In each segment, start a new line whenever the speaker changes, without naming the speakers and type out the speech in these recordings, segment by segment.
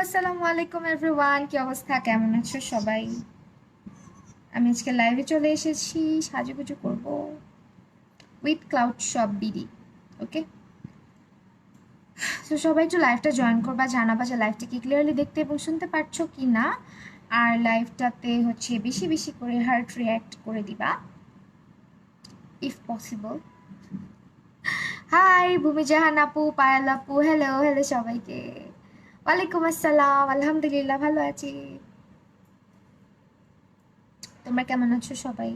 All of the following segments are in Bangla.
আসসালামু আলাইকুম এভরিওয়ান, কি অবস্থা, কেমন আছো সবাই? আমি আজকে লাইভে চলে এসেছি, সাজুগুজু করব উইথ ক্লাউড শপ বিডি। ওকে, তো সবাই একটু লাইভটা জয়েন করবা, জানাবা যে লাইভটা কি ক্লিয়ারলি দেখতে এবং শুনতে পারছো কি না। আর লাইভটাতে হচ্ছে বেশি বেশি করে হার্ট রিঅ্যাক্ট করে দিবা ইফ পসিবল। হাই ভূমি জাহান আপু, পায়াল আপু, হ্যালো হ্যালো সবাইকে। ওয়ালাইকুম আসসালাম, আলহামদুলিল্লাহ ভালো আছি। তোমরা কেমন আছো সবাই?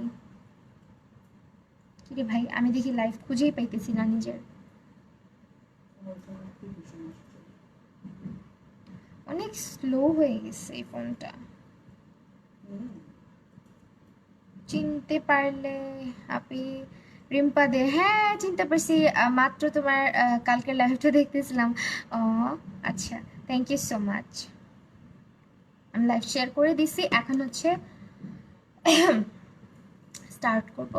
কিরে ভাই, আমি দেখি লাইভ খুঁজেই পাইতেছি না নিজের। অনেক স্লো হয়ে গেছে এই ফোনটা। চিনতে পারলে আপনি? রিম্পা দে, হ্যাঁ চিনতে পারছি। মাত্র তোমার কালকের লাইভটা দেখতেছিলাম। ও আচ্ছা, থ্যাংক ইউ সো মাচ। আমি লাইভ শেয়ার করে দিছি, এখন হচ্ছে স্টার্ট করব।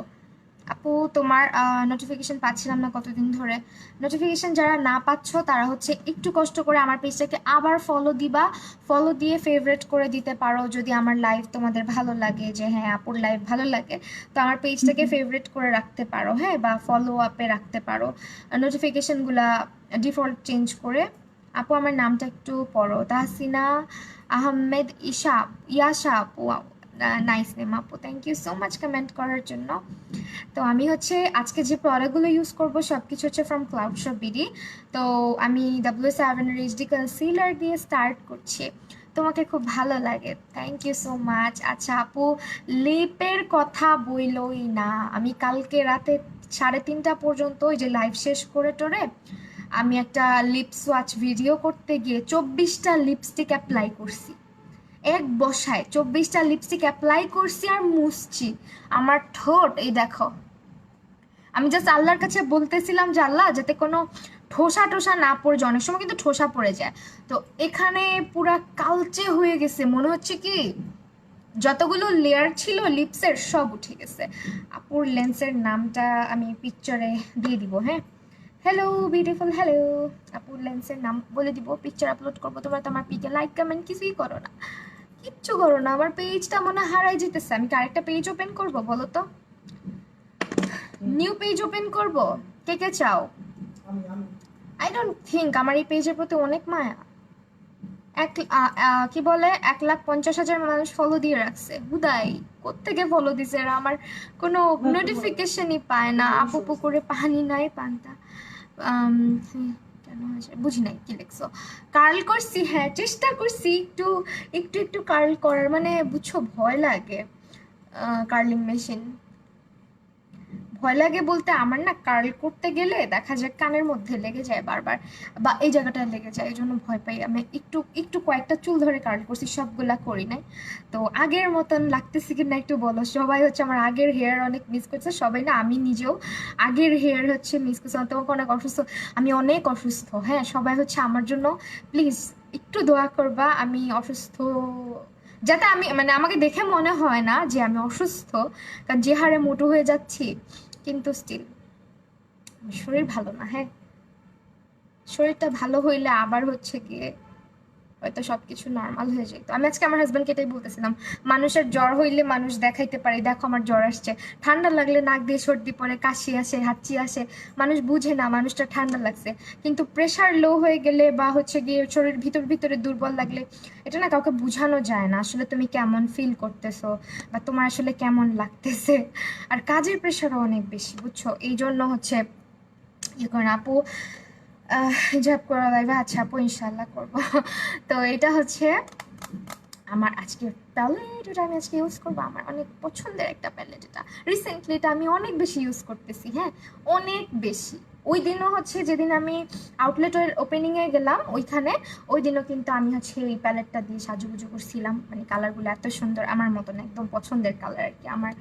আপু তোমার নোটিফিকেশন পাচ্ছিলাম না কতদিন ধরে। নোটিফিকেশন যারা না পাচ্ছ তারা হচ্ছে একটু কষ্ট করে আমার পেজটাকে আবার ফলো দিবা। ফলো দিয়ে ফেভারিট করে দিতে পারো যদি আমার লাইভ তোমাদের ভালো লাগে, যে হ্যাঁ আপুর লাইভ ভালো লাগে, তো আমার পেজটাকে ফেভারিট করে রাখতে পারো, হ্যাঁ, বা ফলো আপে রাখতে পারো নোটিফিকেশনগুলা ডিফল্ট চেঞ্জ করে। আপু আমার নামটা একটু পড়ো, তাহসিনা আহমেদ ইশা, ইয়াশা আপু। নাইস নেম আপু, thank you so much comment করার জন্য। তো আমি হচ্ছে আজকে যে প্রোডাক্টগুলো ইউজ করব সব কিছু হচ্ছে ফ্রম ক্লাউড শপ বিডি। তো আমি W7 এইচডি কনসিলার দিয়ে স্টার্ট করছি, তোমাকে খুব ভালো লাগে, থ্যাংক ইউ সো মাচ। আচ্ছা আপু, লিপের কথা বইলই না, আমি কালকে রাতে 3:30 পর্যন্ত ওই যে লাইভ শেষ করে টোরে আমি একটা লিপ সোয়াচ ভিডিও করতে গিয়ে 24টা লিপস্টিক অ্যাপ্লাই করছি। এক বসায় 24টা লিপস্টিক অ্যাপ্লাই করছি আর মুছছি। আমার ঠোঁট এই দেখো, আমি জাস্ট আল্লাহর কাছে বলতেছিলাম যে আল্লাহ যাতে কোনো ঠোসা টোসা না পড়ে যায়, অনেক সময় কিন্তু ঠোসা পড়ে যায়। তো এখানে পুরা কালচে হয়ে গেছে, মনে হচ্ছে কি যতগুলো লেয়ার ছিল লিপসের সব উঠে গেছে। আপুর লেন্সের নামটা আমি পিকচারে দিয়ে দিব, হ্যাঁ। Hello beautiful, hello. আপুর লেন্সের নাম বলে দিব, পিকচার আপলোড করবো। তোমরা তো আমার পিকে লাইক কমেন্ট কিছুই করো না, কিচ্ছু করো না, আমার পেজটা মনে হারাই যেতেছে। আমি কি আরেকটা পেজ ওপেন করবো বলো তো? নিউ পেজ ওপেন করব? কে কে চাও? আই ডোন্ট থিঙ্ক আমার এই পেজের প্রতি অনেক মায়া। কি বলে 1,50,000 মানুষ ফলো দিয়ে রাখছে, হুদাই কোত্থেকে ফলো দিছে এরা? আমার কোনো নোটিফিকেশনই পায় না। আপু পুকুরে পানি নাই পান্তা। আম, কেন হয়েছে বুঝি নাই, কি লিখছো? কার্ল করছি, হ্যাঁ চেষ্টা করছি একটু একটু একটু কার্ল করার, মানে বুঝছো ভয় লাগে কার্লিং মেশিন। ভয় লাগে বলতে আমার না কার্ল করতে গেলে দেখা যায় কানের মধ্যে লেগে যায় বারবার, বা এই জায়গাটায় লেগে যায়, এই জন্য ভয় পাই। আমি একটু একটু কয়েকটা চুল ধরে কার্ল করছি, সবগুলা করি নাই। তো আগের মতন লাগতেছে কিনা একটু বলো। সবাই হচ্ছে আমার আগের হেয়ার অনেক মিস করছে, সবাই না আমি নিজেও আগের হেয়ার হচ্ছে মিস করছি। আমার তোমাকে অনেক অসুস্থ, আমি অনেক অসুস্থ, হ্যাঁ। সবাই হচ্ছে আমার জন্য প্লিজ একটু দোয়া করবা, আমি অসুস্থ যাতে আমি মানে আমাকে দেখে মনে হয় না যে আমি অসুস্থ, কারণ যে হারে মোটু হয়ে যাচ্ছি। কিন্তু স্টিল শরীর ভালো না, হ্যাঁ। শরীরটা ভালো হইলে আবার হচ্ছে গিয়ে হয়তো সবকিছু নর্মাল হয়ে যেত। আমি আজকে আমার হাজব্যান্ডকে এটাই বলতেছিলাম, মানুষের জ্বর হইলে মানুষ দেখাইতে পারে, দেখো আমার জ্বর আসছে। ঠান্ডা লাগলে নাক দিয়ে সর্দি পড়ে, কাশি আসে, হাঁচি আসে, মানুষ বুঝে না মানুষটা ঠান্ডা লাগছে। কিন্তু প্রেশার লো হয়ে গেলে বা হচ্ছে গিয়ে শরীর ভিতর ভিতরে দুর্বল লাগলে এটা না কাউকে বোঝানো যায় না আসলে তুমি কেমন ফিল করতেছো বা তোমার আসলে কেমন লাগতেছে। আর কাজের প্রেশারও অনেক বেশি, বুঝছো, এই জন্য হচ্ছে ইয়ে করেন আপু। জব করা লাগবে, আচ্ছা আপু ইনশাল্লাহ করবো। তো এটা হচ্ছে আমার আজকের প্যালেট, এটা আমি আজকে ইউজ করবো, আমার অনেক পছন্দের একটা প্যালেট। এটা রিসেন্টলি এটা আমি অনেক বেশি ইউজ করতেছি, হ্যাঁ অনেক বেশি। ওই দিনও হচ্ছে যেদিন আমি আউটলেটের ওপেনিংয়ে গেলাম ওইখানে, ওই দিনও কিন্তু আমি হচ্ছে এই প্যালেটটা দিয়ে সাজুগুজু করছিলাম। মানে কালারগুলো এত সুন্দর, আমার মতন একদম পছন্দের কালার আর কি আমার।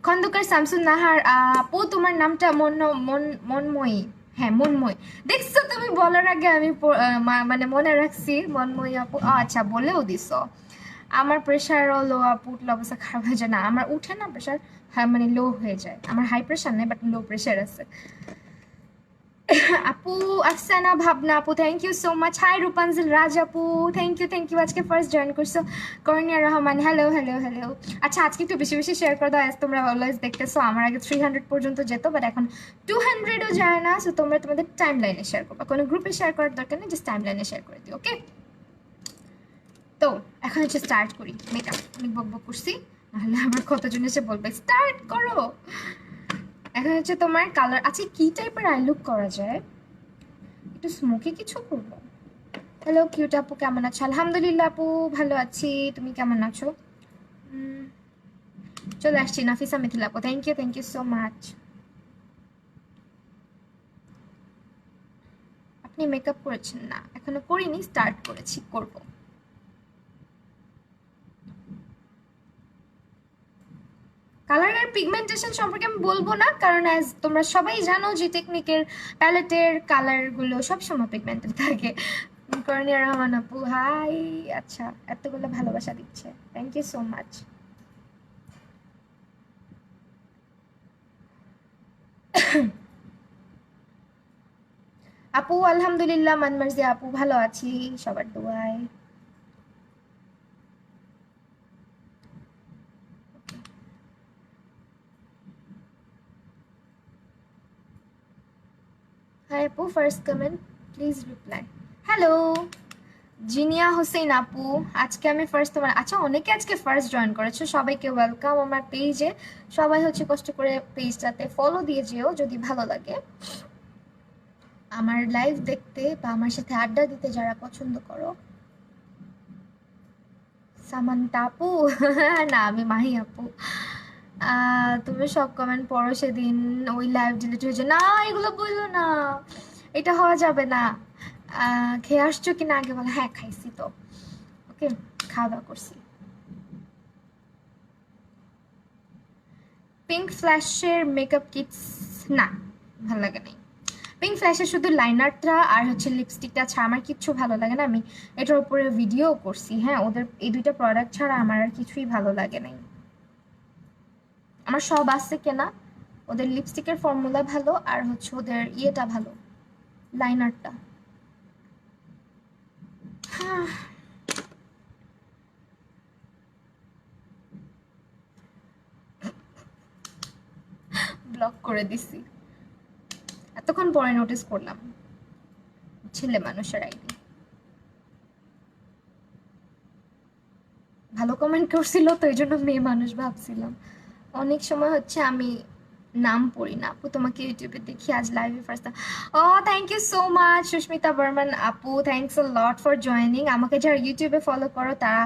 খন্দকার শামসুন নাহার আপু, তোমার নামটা মনময়ী, হ্যাঁ মনময়। দেখছো তুমি বলার আগে আমি মানে মনে রাখছি মনময়ী আপু। আচ্ছা বলেও দিছো। আমার প্রেশারও লো আপু, উঠলে অবস্থা খারাপ হয়ে যায়। না আমার উঠে না প্রেশার, হ্যাঁ মানে লো হয়ে যায়। আমার হাই প্রেশার নেই বাট লো প্রেশার আছে। আপু আফসানা ভাবনা আপু thank you so much. Hi Rupanjal Raj আপু থ্যাংক ইউ আজকে ফার্স্ট জয়েন করছো। করনিয়া রহমান হ্যালো। আচ্ছা আজকে একটু বেশি বেশি শেয়ার করে দাও, আজ তোমরা অলওয়েজ দেখতেছো আমার আগে 300 পর্যন্ত যেত, বাট এখন 200ও যায় না। সো তোমরা তোমাদের টাইম লাইনে শেয়ার করবা, কোনো গ্রুপে শেয়ার করার দরকার নেই, জাস্ট টাইম লাইনে শেয়ার করে দিও। ওকে, তো এখন হচ্ছে স্টার্ট করি। মেকআপ অনেক বকবক করছি, নাহলে আবার কতজন এসে বলবে স্টার্ট করো। এখন হচ্ছে তোমার কালার আছে, কি টাইপের আই লুক করা যায়, একটু স্মোকি কিছু করবো। হ্যালো কিউট আপু, কেমন আছো? আলহামদুলিল্লাহ আপু ভালো আছি, তুমি কেমন আছো? চলে আসছি নাফিসা মিথিলা আপু, থ্যাংক ইউ সো মাচ। আপনি মেকআপ করেছেন? না এখনো করিনি, স্টার্ট করেছি, করব। কালারের পিগমেন্টেশন সম্পর্কে আমি বলবো না, কারণ অ্যাজ তোমরা সবাই জানো যে টেকনিকের প্যালেটের কালারগুলো সবসময় পিগমেন্টেড থাকে। করনিয়া রহমান আপু হাই, আচ্ছা এতগুলো ভালোবাসা দিচ্ছে, থ্যাংক ইউ সো মাচ। আপু আলহামদুলিল্লাহ, মানমার্জি আপু ভালো আছি সবার দোয়ায়। হাই আপু, first comment please reply. Hello Zinia Hossain আপু, আজকে আমি ফার্স্ট তোমার, আচ্ছা অনেকে আজকে ফার্স্ট জয়েন করেছো, সবাইকে ওয়েলকাম আমার পেজে। সবাই হচ্ছে কষ্ট করে পেজটাতে ফলো দিয়ে যেও যদি ভালো লাগে আমার লাইভ দেখতে বা আমার সাথে আড্ডা দিতে যারা পছন্দ করো। সামান্তা আপু না আমি মাহি আপু। তুমি সব কমেন্ট পড়ো, সেদিন ওই লাইভ ডিলিট হয়েছে না, এগুলো বললো না, এটা হওয়া যাবে না। খেয়ে আসছো কিনা আগে বলো। হ্যাঁ খাইছি তো, ওকে খাওয়া দাওয়া করছি। পিঙ্ক ফ্ল্যাশের মেকআপ কিটস না, ভালো লাগে নাই। পিঙ্ক ফ্ল্যাশের শুধু লাইনারটা আর হচ্ছে লিপস্টিকটা ছাড়া আমার কিচ্ছু ভালো লাগে না। আমি এটার উপরে ভিডিও করছি, হ্যাঁ ওদের এই দুইটা প্রোডাক্ট ছাড়া আমার আর কিছুই ভালো লাগে নাই। আমার সব আছে কেনা, ওদের লিপস্টিকের ফর্মুলা ভালো আর হচ্ছে ওদের ইয়েটা ভালো, লাইনারটা। ব্লক করে দিছি, এতক্ষণ পরে নোটিস করলাম ছেলে মানুষের আইডি। ভালো কমেন্ট করছিল তো এই জন্য মেয়ে মানুষ ভাবছিলাম। অনেক সময় হচ্ছে আমি নাম পড়ি না আপু, তোমাকে ইউটিউবে দেখি, আজ লাইভে ফার্স্ট। ও thank you so much Susmita Barman আপু, thanks a lot for joining. আমাকে যারা ইউটিউবে ফলো করো তারা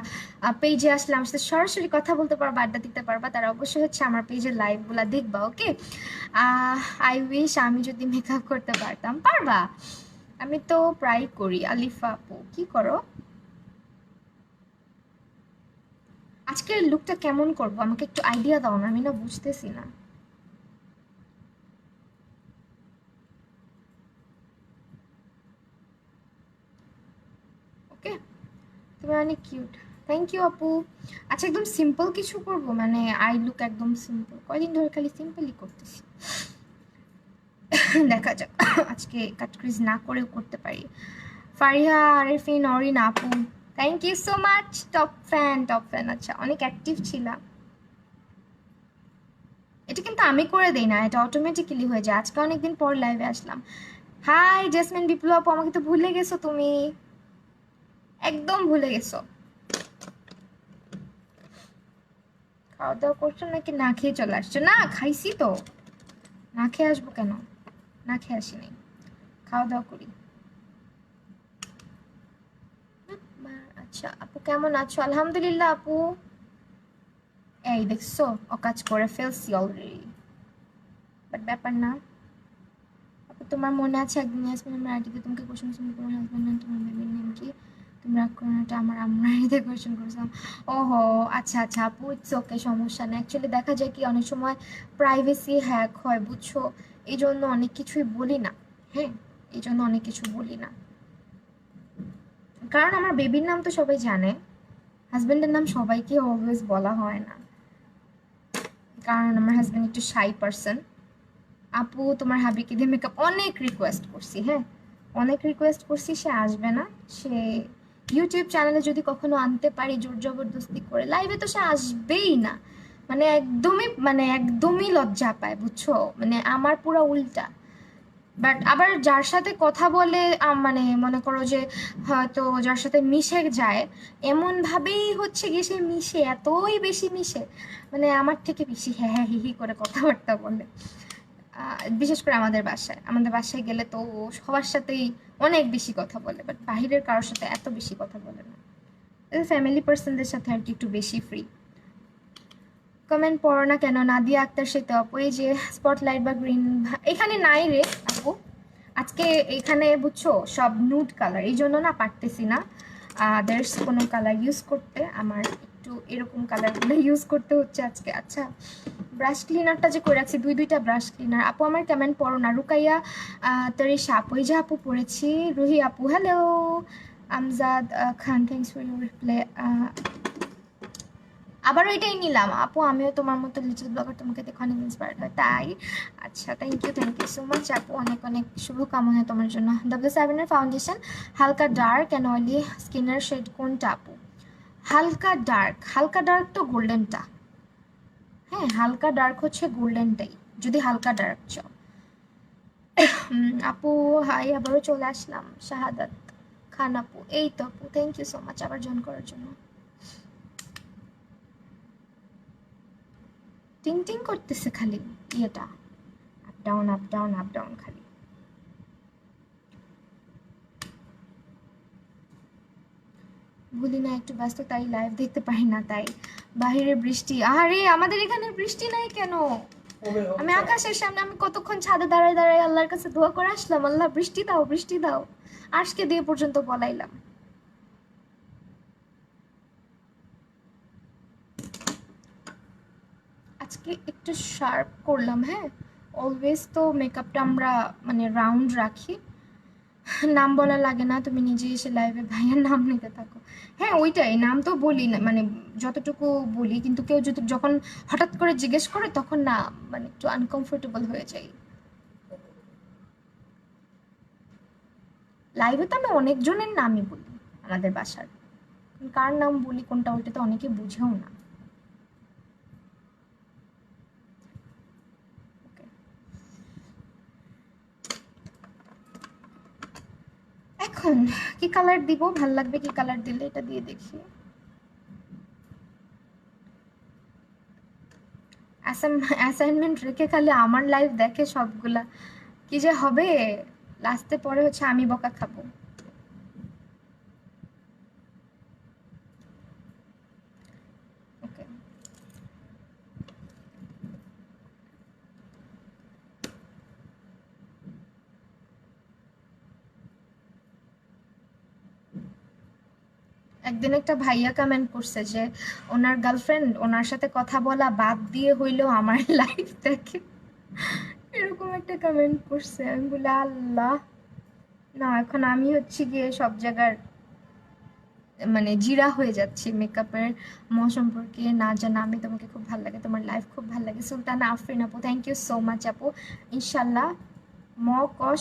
পেজে আসলে আমার সাথে সরাসরি কথা বলতে পারবা, আড্ডা দিতে পারবা, তারা অবশ্যই হচ্ছে আমার পেজের লাইভগুলো দেখবা। ওকে, আই উইশ আমি যদি মেকআপ করতে পারতাম। পারবা, আমি তো প্রায় করি। আলিফা আপু কি করো? আজকের লুকটা কেমন করব আমাকে একটু আইডিয়া দাও না, আমি না বুঝতেছি না। ওকে, তুমি অনেক কিউট, থ্যাংক ইউ আপু। আচ্ছা একদম সিম্পল কিছু করব, মানে আই লুক একদম সিম্পল, কয়দিন ধরে খালি সিম্পলই করতেছি। দেখা যাক আজকে কাটক্রিজ না করেও করতে পারি। ফারিহা আরেফিন অরিন আপু thank you so much, top fan. আচ্ছা অনেক অ্যাক্টিভ ছিলাম। এটা কিন্তু আমি করে দেই না, এটা অটোমেটিক্যালি হয়ে যায়। আজকে অনেকদিন পর লাইভে আসলাম। হাই জেসমিন বিপ্লব আপু, আমাকে তো ভুলে গেছো তুমি, একদম ভুলে গেছো। খাওয়া দাওয়া করছো নাকি না খেয়ে চলে আসছো? না খাইছি তো, না খেয়ে আসবো কেন, না খেয়ে আসিনি, খাওয়া দাওয়া করি। আচ্ছা আপু কেমন আছো? আলহামদুলিল্লাহ আপু। এই দেখছো অকাজ করে ফেলছি অলরেডি, বাট ব্যাপার না আপু। তোমার মনে আছে একদিন ইয়াসমিন আমার আইডিতে তোমাকে কোশ্চেন করছিলাম তোমার হাজব্যান্ড নেম তোমার বেবির নেম কি, তুমি রাগ করো না, এটা আমার আম্মুর আইডিতে কোশ্চেন করেছিলাম। ওহো আচ্ছা আচ্ছা আপু, ইটস ওকে, সমস্যা নেই। অ্যাকচুয়ালি দেখা যায় কি অনেক সময় প্রাইভেসি হ্যাক হয় বুঝছো, এই জন্য অনেক কিছুই বলি না। হ্যাঁ এই জন্য অনেক কিছু বলি না, কারণ আমার বেবির নাম তো সবাই জানে, হাজব্যান্ডের নাম সবাইকে অলওয়েজ বলা হয় না, কারণ আমার হাজব্যান্ড একটু শাই পারসন। আপু তোমার হাবিকে দিয়ে মেকআপ, অনেক রিকোয়েস্ট করছি, হ্যাঁ অনেক রিকোয়েস্ট করছি, সে আসবে না। সে ইউটিউব চ্যানেলে যদি কখনো আনতে পারি জোর জবরদস্তি করে, লাইভে তো সে আসবেই না। মানে একদমই লজ্জা পায়, বুঝছো? মানে আমার পুরো উল্টা। বাট আবার যার সাথে কথা বলে মানে মনে করো যে হয়তো যার সাথে মিশে যায়, এমন ভাবেই হচ্ছে গিয়ে সে মিশে, এতই বেশি মিশে, মানে আমার থেকে বেশি হ্যাঁ হ্যাঁ হি হি করে কথাবার্তা বলে। বিশেষ করে আমাদের বাসায় গেলে তো ও সবার সাথেই অনেক বেশি কথা বলে, বাট বাহিরের কারোর সাথে এত বেশি কথা বলে না। ফ্যামিলি পার্সনদের সাথে আর কি একটু বেশি ফ্রি। কমেন্ট পড়ো না কেন? নাদিয়া আক্তার সেতু আপু, এই যে স্পটলাইট বা গ্রিন এখানে নাই রে আপু। আজকে এখানে বুঝছো সব নুড কালার, এই জন্য না পারতেছি না আদার্স কোনো কালার ইউজ করতে, আমার একটু এরকম কালারগুলো ইউজ করতে হচ্ছে আজকে। আচ্ছা, ব্রাশ ক্লিনারটা যে করে রাখছি, দুইটা ব্রাশ ক্লিনার। আপু আমার কমেন্ট পড়ো না। রুকাইয়া তরিশা আপু, এই যে আপু পড়েছি। রুহি আপু hello. Amjad Khan thanks for your reply. আবারও এটাই নিলাম আপু, আমিও তোমার মতো লিটল ব্লগার, তোমাকে দেখে অনেক ইন্সপায়ার্ড হয় তাই। আচ্ছা, থ্যাংক ইউ সো মাচ আপু, অনেক অনেক শুভকামনা তোমার জন্য। W7-এর ফাউন্ডেশন হালকা ডার্ক অ্যান্ড অয়েলি স্কিনের শেড কোনটা আপু? হালকা ডার্ক তো গোল্ডেনটা। হ্যাঁ, হালকা ডার্ক হচ্ছে গোল্ডেনটাই, যদি হালকা ডার্ক চাও। আপু হাই, আবারও চলে আসলাম। শাহাদাত খান আপু, এই তো আপু, থ্যাংক ইউ সো মাচ আবার জয়েন করার জন্য। টিং টিং করতেছে খালি ইয়েটা, up down up down up down খালি। ভুলি না একটু ব্যস্ত তাই লাইভ দেখতে পারি না, তাই। বাহিরে বৃষ্টি, আরে আমাদের এখানে বৃষ্টি নাই কেন? আমি আকাশের সামনে আমি কতক্ষণ ছাদে দাঁড়ায় দাঁড়ায় আল্লাহর কাছে দোয়া করে আসলাম, আল্লাহ বৃষ্টি দাও বৃষ্টি দাও, আজকে দিয়ে পর্যন্ত বলাইলাম। আজকে একটু শার্প করলাম, হ্যাঁ অলওয়েজ তো মেকআপটা আমরা মানে রাউন্ড রাখি, নাম বলা লাগে না, তুমি নিজে এসে লাইভে ভাইয়ের নাম নিতে থাকো। হ্যাঁ ওইটাই, নাম তো বলি না, মানে যতটুকু বলি, কিন্তু কেউ যদি যখন হঠাৎ করে জিজ্ঞেস করে তখন না মানে একটু আনকমফোর্টেবল হয়ে যাই। লাইভে তো আমি অনেকজনের নামই বলি আমাদের বাসার, কার নাম বলি কোনটা ওইটা তো অনেকে বুঝেও না। এখন কি কালার দিব, ভাল লাগবে কি কালার দিলে, এটা দিয়ে দেখি। অ্যাসাইনমেন্ট রেখে খালি আমার লাইভ দেখে সবগুলা, কি যে হবে লাস্টে, পরে হচ্ছে আমি বকা খাবো। ওকে, একদিন একটা ভাইয়া কমেন্ট করছে যে ওনার গার্লফ্রেন্ড ওনার সাথে কথা বলা বাদ দিয়ে হইলেও আমার লাইফ দেখে, এরকম একটা কমেন্ট করছে। আমি বলি আল্লাহ, না এখন আমি হচ্ছে গিয়ে সব জায়গার মানে জিরা হয়ে যাচ্ছি মেকআপের সম্পর্কে না জানা। আমি তোমাকে খুব ভালো লাগে, তোমার লাইফ খুব ভালো লাগে। সুলতানা আফরিন আপু, থ্যাংক ইউ সো মাচ আপু। ইনশাল্লাহ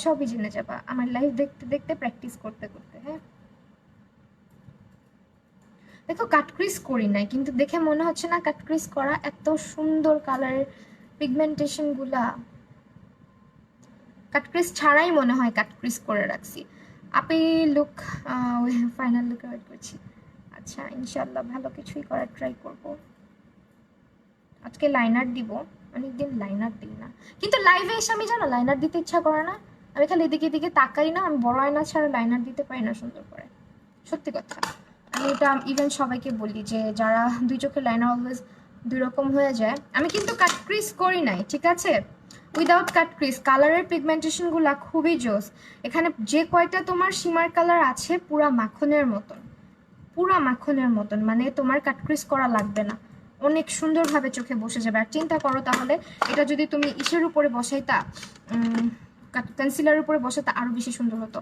সবই জেনে যাবা আমার লাইফ দেখতে দেখতে, প্র্যাকটিস করতে করতে। হ্যাঁ দেখো, কাটক্রিজ করি নাই, কিন্তু দেখে মনে হচ্ছে না কাটক্রিজ করা, এত সুন্দর কালারের পিগমেন্টেশন গুলা, কাটক্রিজ ছাড়াই মনে হয় কাটক্রিজ করে রাখছি। আপনি লুক, ফাইনাল লুকে ওয়েট করছি। আচ্ছা ইনশাল্লাহ ভালো কিছুই করার ট্রাই করব। আজকে লাইনার দিব, অনেকদিন লাইনার দিই না, কিন্তু লাইভে এসে আমি জানো লাইনার দিতে ইচ্ছা করে না, আমি খালি এদিকে এদিকে তাকাই না, আমি বড় আয়না ছাড়া লাইনার দিতে পারি না সুন্দর করে, সত্যি কথা। আমি এটা ইভেন সবাইকে বলি যে যারা দুই চোখের লাইনার অলওয়েজ দুই রকম হয়ে যায়, আমি কিন্তু কাট ক্রিজ করি নাই, ঠিক আছে, উইদাউট কাট ক্রিজ। কালারের পিগমেন্টেশনগুলো খুবই জোস, এখানে যে কয়টা তোমার শিমার কালার আছে পুরা মাখনের মতন, পুরা মাখনের মতন, মানে তোমার কাট ক্রিজ করা লাগবে না, অনেক সুন্দরভাবে চোখে বসে যাবে। আর চিন্তা করো তাহলে এটা যদি তুমি ইসের উপরে বসাইতা, কনসিলার উপরে বসাতে আরো বেশি সুন্দর হতো।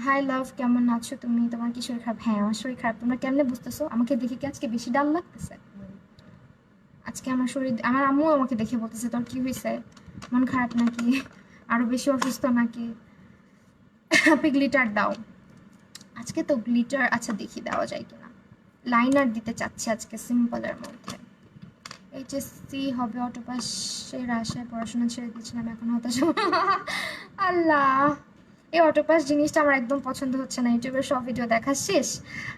হাই লাভ, কেমন আছো তুমি? তোমার কি শরীর খারাপ? হ্যাঁ আমার শরীর খারাপ। তোমরা কেমনে বুঝতেছো? আমাকে দেখে কি আজকে বেশি ডাল লাগতেছে? আজকে আমার শরীর, আমার আম্মু আমাকে দেখে বলতেছে তোর কি হয়েছে, মন খারাপ নাকি, আরো বেশি অসুস্থ নাকি? আপনি গ্লিটার দাও আজকে তো গ্লিটার। আচ্ছা দেখি দেওয়া যায় কিনা। লাইনার দিতে চাচ্ছি আজকে সিম্পলের মধ্যে। এইচএসসি হবে অটোপাসের আশায় পড়াশোনা ছেড়ে দিয়েছিলাম, এখন হতাশ। আল্লাহ, এই অটোপাস জিনিসটা আমার একদম পছন্দ হচ্ছে না। ইউটিউবের সব ভিডিও দেখা শেষ।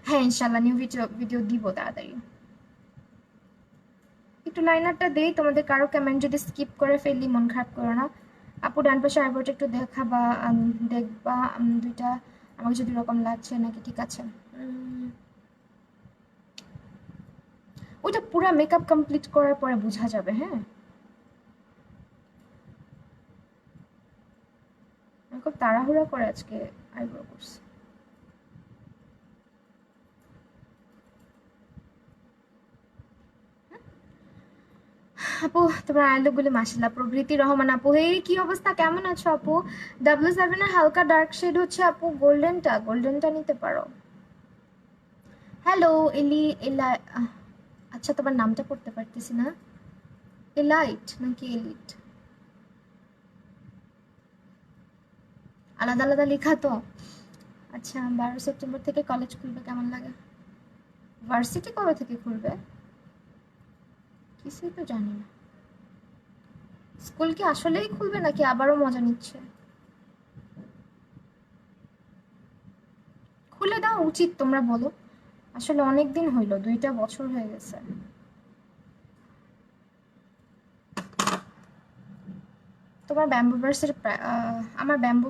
হ্যাঁ ইনশাল্লাহ নিউ ভিডিও দিব তাড়াতাড়ি। একটু লাইনারটা দেই, তোমাদের কারো কমেন্ট যদি স্কিপ করে ফেললি মন খারাপ করো না। আপু ডান পাশে আইব্রোটা একটু দেখাবা, দেখবা দুইটা আমাকে যদি এরকম লাগছে নাকি ঠিক আছে। ওইটা পুরো মেকআপ কমপ্লিট করার পরে বোঝা যাবে। হ্যাঁ আমি খুব তাড়াহুড়া করে আজকে আইব্রো করছি। আপু তোমার আইলগুলি মাশাআল্লাহ। প্রকৃতি রহমান আপু, এই কি অবস্থা, কেমন আছো আপু? W7 এর হালকা ডার্ক শেড হচ্ছে আপু গোল্ডেনটা নিতে পারো। হ্যালো এলা, আচ্ছা তোমার নামটা পড়তে পারতেছি না। এলাইট নাকি এলিট, আলাদা আলাদা লেখা তো। আচ্ছা 12 সেপ্টেম্বর থেকে কলেজ খুলবে, কেমন লাগে? ভার্সিটি কবে থেকে খুলবে কিছুই তো জানি না। স্কুল কি আসলেই খুলবে নাকি আবারও মজা নিচ্ছে? খুলে দেওয়া উচিত তোমরা বলো। আসলে অনেক দিন হইলো, 2টা বছর হয়ে গেছে। তোমার ব্যাম্বু আমার ব্যাম্বু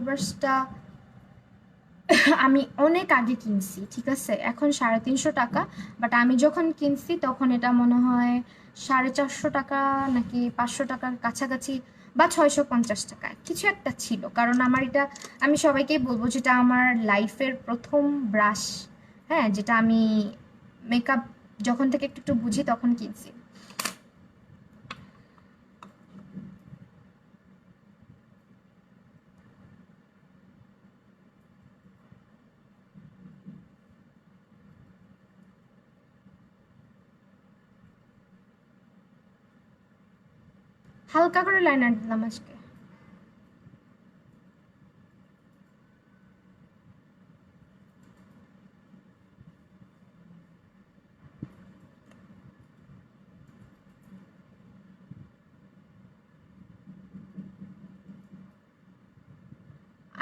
আমি অনেক আগে কিনছি, ঠিক আছে, এখন 350 টাকা। বাট আমি যখন কিনছি তখন এটা মনে হয় 450 টাকা নাকি 500 টাকার কাছাকাছি, বা 650 টাকা কিছু একটা ছিল। কারণ আমার এটা, আমি সবাইকেই বলবো, যেটা আমার লাইফের প্রথম ব্রাশ। হ্যাঁ, যেটা আমি মেকআপ যখন থেকে একটু একটু বুঝি তখন কিনছি। হালকা করে লাইনার দিলাম আজকে।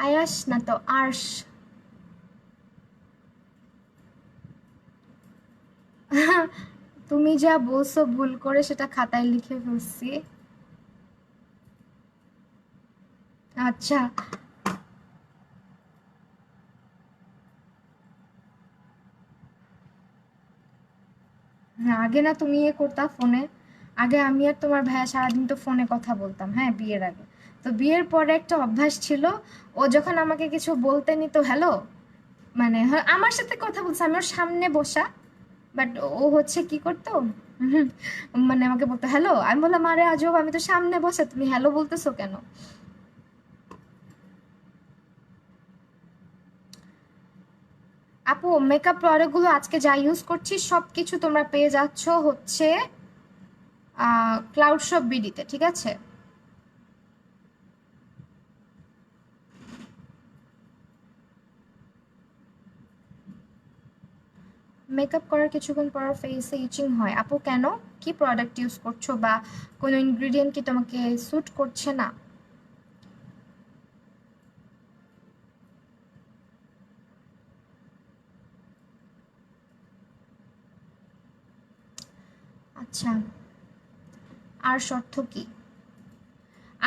আয়াস না তো, আর্শ। তুমি যা বলছো ভুল করে সেটা খাতায় লিখে ফেলছি। আচ্ছা, হ্যাঁ আগে না তুমি করতা ফোনে। আগে আমি আর তোমার ভাইয়া সারাদিন তো ফোনে কথা বলতাম, হ্যাঁ বিয়ের আগে। তো বিয়ের পরে একটা অভ্যাস ছিল, ও যখন আমাকে কিছু বলতে নিত, হ্যালো মানে আমার সাথে কথা বলছে, আমি ওর সামনে বসা, বাট ও হচ্ছে কি করতো, হুম, মানে আমাকে বলতো হ্যালো, আমি বললাম আরে আজব, আমি তো সামনে বসে, তুমি হ্যালো বলতেছো কেন? আপু মেকআপ প্রোডাক্টগুলো আজকে যা ইউজ করছি সব কিছু তোমরা পেয়ে যাচ্ছ হচ্ছে ক্লাউড শপ বিডিতে, ঠিক আছে? মেকআপ করার কিছুক্ষণ পর ফেসে ইচিং হয় আপু, কেন? কি প্রোডাক্ট ইউজ করছো, বা কোনো ইনগ্রিডিয়েন্ট কি তোমাকে স্যুট করছে না? আচ্ছা, আর শর্ত কি?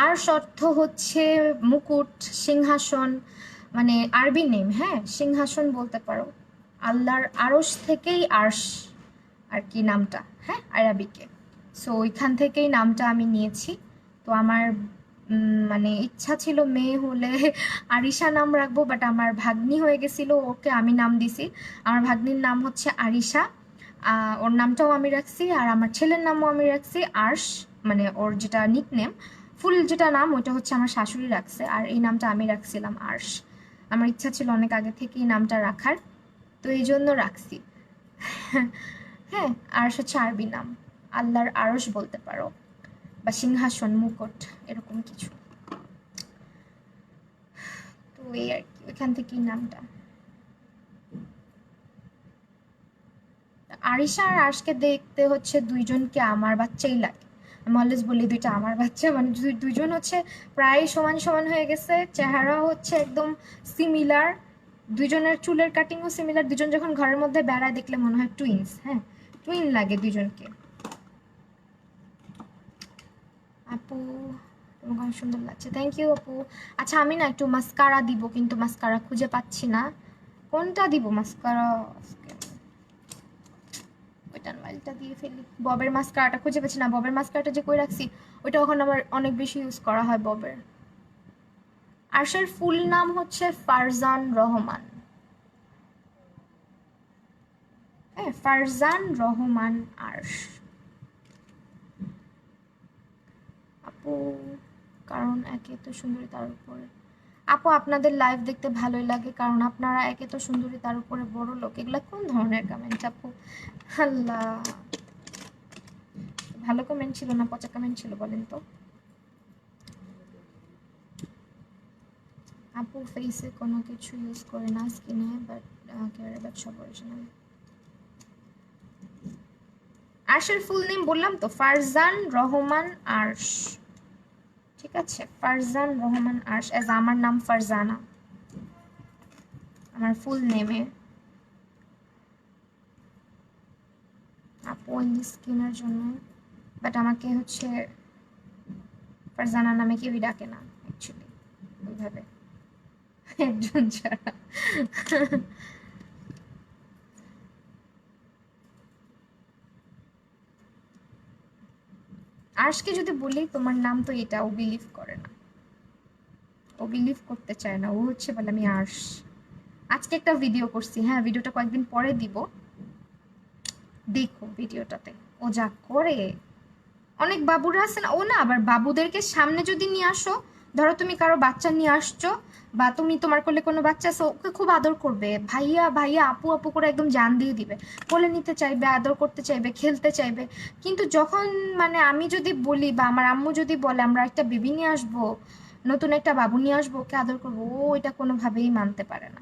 আর শর্ত হচ্ছে মুকুট, সিংহাসন, মানে আরবি নেম, হ্যাঁ সিংহাসন বলতে পারো। আল্লাহর আরশ থেকেই আরশ আর কি নামটা, হ্যাঁ আরবিকে। সো ওইখান থেকেই নামটা আমি নিয়েছি। তো আমার মানে ইচ্ছা ছিল মেয়ে হলে আরিশা নাম রাখবো, বাট আমার ভাগ্নি হয়ে গেছিল, ওকে আমি নাম দিছি। আমার ভাগ্নির নাম হচ্ছে আরিশা, ওর নামটাও আমি রাখছি, আর আমার ছেলের নামও আমি রাখছি আর্শ, মানে ওর যেটা নিক নেম, ফুল যেটা নাম ওইটা হচ্ছে আমার শাশুড়ি রাখছে, আর এই নামটা আমি রাখছিলাম আর্শ। আমার ইচ্ছা ছিল অনেক আগে থেকে এই নামটা রাখার, তো এই জন্য রাখছি। হ্যাঁ, আরশ হচ্ছে আরবি নাম, আল্লাহর আরশ বলতে পারো। বা সিংহাসন, মুকুট, এরকম কিছু। তো এই আর কি, ওইখান থেকেই নামটা। আরিশা আর আশকে দেখতে হচ্ছে দুইজনকে আমার বাচ্চাই লাগে। আমি অলওয়েজ বলি দুইটা আমার বাচ্চা, মানে দুইজন হচ্ছে প্রায় সমান সমান হয়ে গেছে, চেহারা হচ্ছে একদম সিমিলার, দুইজনের চুলের কাটিংও সিমিলার, দুজন যখন ঘরের মধ্যে বেড়ায় দেখলে মনে হয় টুইন্স। হ্যাঁ, টুইন লাগে দুইজনকে। আপু তোমাকে অনেক সুন্দর লাগছে, থ্যাংক ইউ আপু। আচ্ছা আমি না একটু মাস্কারা দিব, কিন্তু মাস্কারা খুঁজে পাচ্ছি না, কোনটা দিব মাস্কারা। ওইটা মাইলটা দিয়ে ফেলি। ববের মাস্কারাটা খুঁজে পাচ্ছি না, ববের মাস্কারাটা যে কই রাখছি ওইটা ওখানে আমার অনেক বেশি ইউজ করা হয় ববের। আরশের ফুল নাম হচ্ছে ফারজান রহমান। হ্যাঁ, ফারজান রহমান আরশ। আপু কারণ একে তো সুন্দরী, তার উপরে। আপু আপনাদের লাইভ দেখতে ভালোই লাগে, কারণ আপনারা একে তো সুন্দরী তার উপরে বড় লোক। এগুলা কোন ধরনের কমেন্ট আপু? আল্লাহ, ভালো কমেন্ট ছিল না পচা কমেন্ট ছিল বলেন তো? আপু ফেসে কোনো কিছু ইউজ করে না, স্কিনে বাট কেয়ার বাট সব অরিজিনাল। আরশের ফুল নেম বললাম তো, ফারজান রহমান আরশ। ঠিক আছে, ফারজান রহমান আরশ, এজ আমার নাম ফারজানা আমার ফুল নেমে। আপু ইংলিশ স্কিনের জন্য, বাট আমাকে হচ্ছে ফারজানা নামে কেউই ডাকে না অ্যাকচুয়ালি ওইভাবে, একজন ছাড়া। আরশকে যদি বলি তোমার নাম তো এটা, ও বিলিভ করে না, ও বিলিভ করতে চায় না, ও হচ্ছে বলে আমি আরশ। আজকে একটা ভিডিও করছি, হ্যাঁ ভিডিওটা কয়েকদিন পরে দিব, দেখো ভিডিওটাতে ও যা করে। অনেক বাবুরা আছে না, ও না আবার বাবুদেরকে সামনে যদি নিয়ে আসো, ধরো তুমি কারো বাচ্চা নিয়ে আসছো বা তুমি তোমার কোলে কোনো বাচ্চা আছে, ওকে খুব আদর করবে, ভাইয়া ভাইয়া আপু আপু করে একদম জান দিয়ে দিবে, কোলে নিতে চাইবে, আদর করতে চাইবে, খেলতে চাইবে। কিন্তু যখন মানে আমি যদি বলি বা আমার আম্মু যদি বলে আমরা একটা বেবি নিয়ে আসবো, নতুন একটা বাবু নিয়ে আসবো, ওকে আদর করবো, ও এটা কোনোভাবেই মানতে পারে না,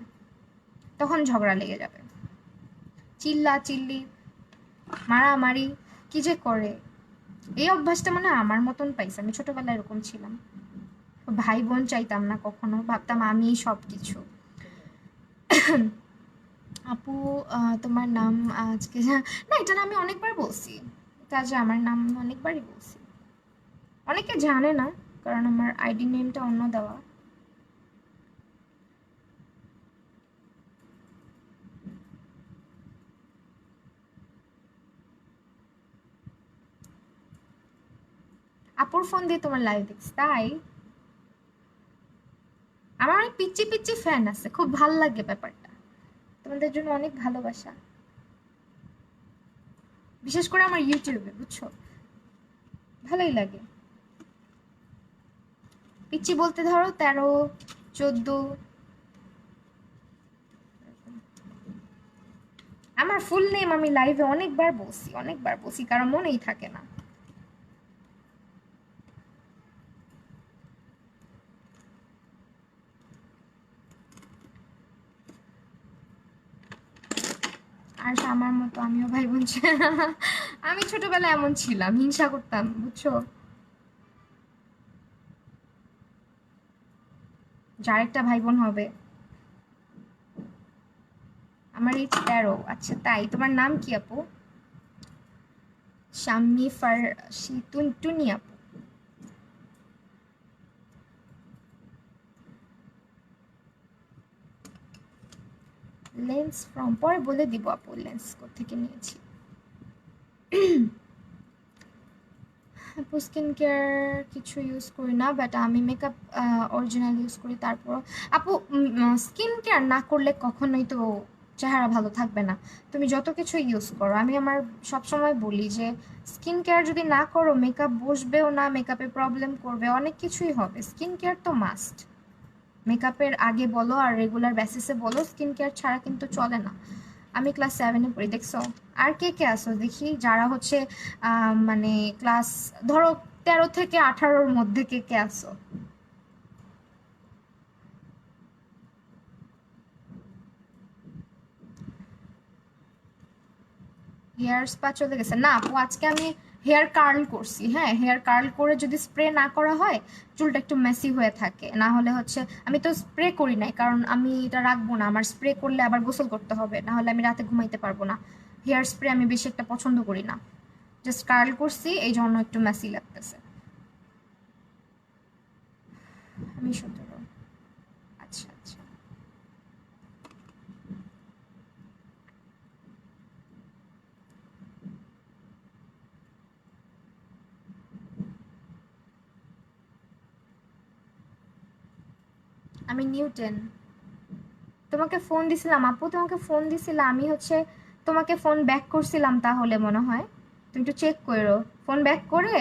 তখন ঝগড়া লেগে যাবে, চিল্লা চিল্লি, মারামারি, কি যে করে। এই অভ্যাসটা মানে আমার মতন পাইছে, আমি ছোটবেলায় এরকম ছিলাম, ভাই বোন চাইতাম না কখনো, ভাবতাম আমি সব কিছু। আপু তোমার নাম আজকে না, এটা না আমি অনেকবার বলছি, এটা যে আমার নাম অনেকবারই বলছি, অনেকে জানে না কারণ আমার আইডি নেমটা অন্য দেওয়া। আপুর ফোন দিয়ে তোমার লাইভ দেখছি তাই? আমার অনেক পিচ্ছি পিচ্ছি ফ্যান আছে, খুব ভাল লাগে ব্যাপারটা, তোমাদের জন্য অনেক ভালোবাসা, বিশেষ করে আমার ইউটিউবে, বুঝছো, ভালোই লাগে। পিচ্ছি বলতে ধরো 13, 14। আমার ফুল নেম আমি লাইভে অনেকবার বলছি কারণ মনেই থাকে না। আর আমার মতো আমিও ভাই বোন আমি ছোটবেলায় এমন ছিলাম, হিংসা করতাম, বুঝছো, যার একটা ভাই বোন হবে। আমার এই 13। আচ্ছা তাই, তোমার নাম কি আপু? শাম্মি ফারসি টুনি আপু। লেন্স ফ্রম, পরে বলে দিব আপু লেন্স কোথেকে নিয়েছি। আপু স্কিন কেয়ার কিছু ইউজ করি না, বাট আমি মেকআপ অরিজিনাল ইউজ করি। তারপর আপু স্কিন কেয়ার না করলে কখনোই তো চেহারা ভালো থাকবে না, তুমি যত কিছু ইউজ করো। আমি আমার সবসময় বলি যে স্কিন কেয়ার যদি না করো মেকআপ বসবেও না, মেকআপে প্রবলেম করবে, অনেক কিছুই হবে। স্কিন কেয়ার তো মাস্ট, মেকআপের আগে বলো আর রেগুলার বেসিসে বলো, স্কিন কেয়ার ছাড়া কিন্তু চলে না। আমি ক্লাস 7-এ পড়ি, দেখছো? আর কে কে আসো দেখি যারা হচ্ছে মানে ক্লাস ধরো 13 থেকে 18-র মধ্যে কে কে আসো? হেয়ার স্পা চলে গেছে না আপু, আজকে আমি হেয়ার কার্ল করছি। হ্যাঁ, হেয়ার কার্ল করে যদি স্প্রে না করা হয় চুলটা একটু মেসি হয়ে থাকে। না হলে হচ্ছে আমি তো স্প্রে করি নাই, কারণ আমি এটা রাখবো না, আমার স্প্রে করলে আবার গোসল করতে হবে, না হলে আমি রাতে ঘুমাইতে পারবো না। হেয়ার স্প্রে আমি বেশি একটা পছন্দ করি না, জাস্ট কার্ল করছি এই জন্য একটু মেসি লাগতেছে। আমি 17। আচ্ছা আচ্ছা। আমি নিউটেন। তোমাকে ফোন দিছিলাম আপু, তোমাকে ফোন দিছিলাম আমি, হচ্ছে তোমাকে ফোন ব্যাক করছিলাম তাহলে মনে হয়। তুমি একটু চেক করো। ফোন ব্যাক করে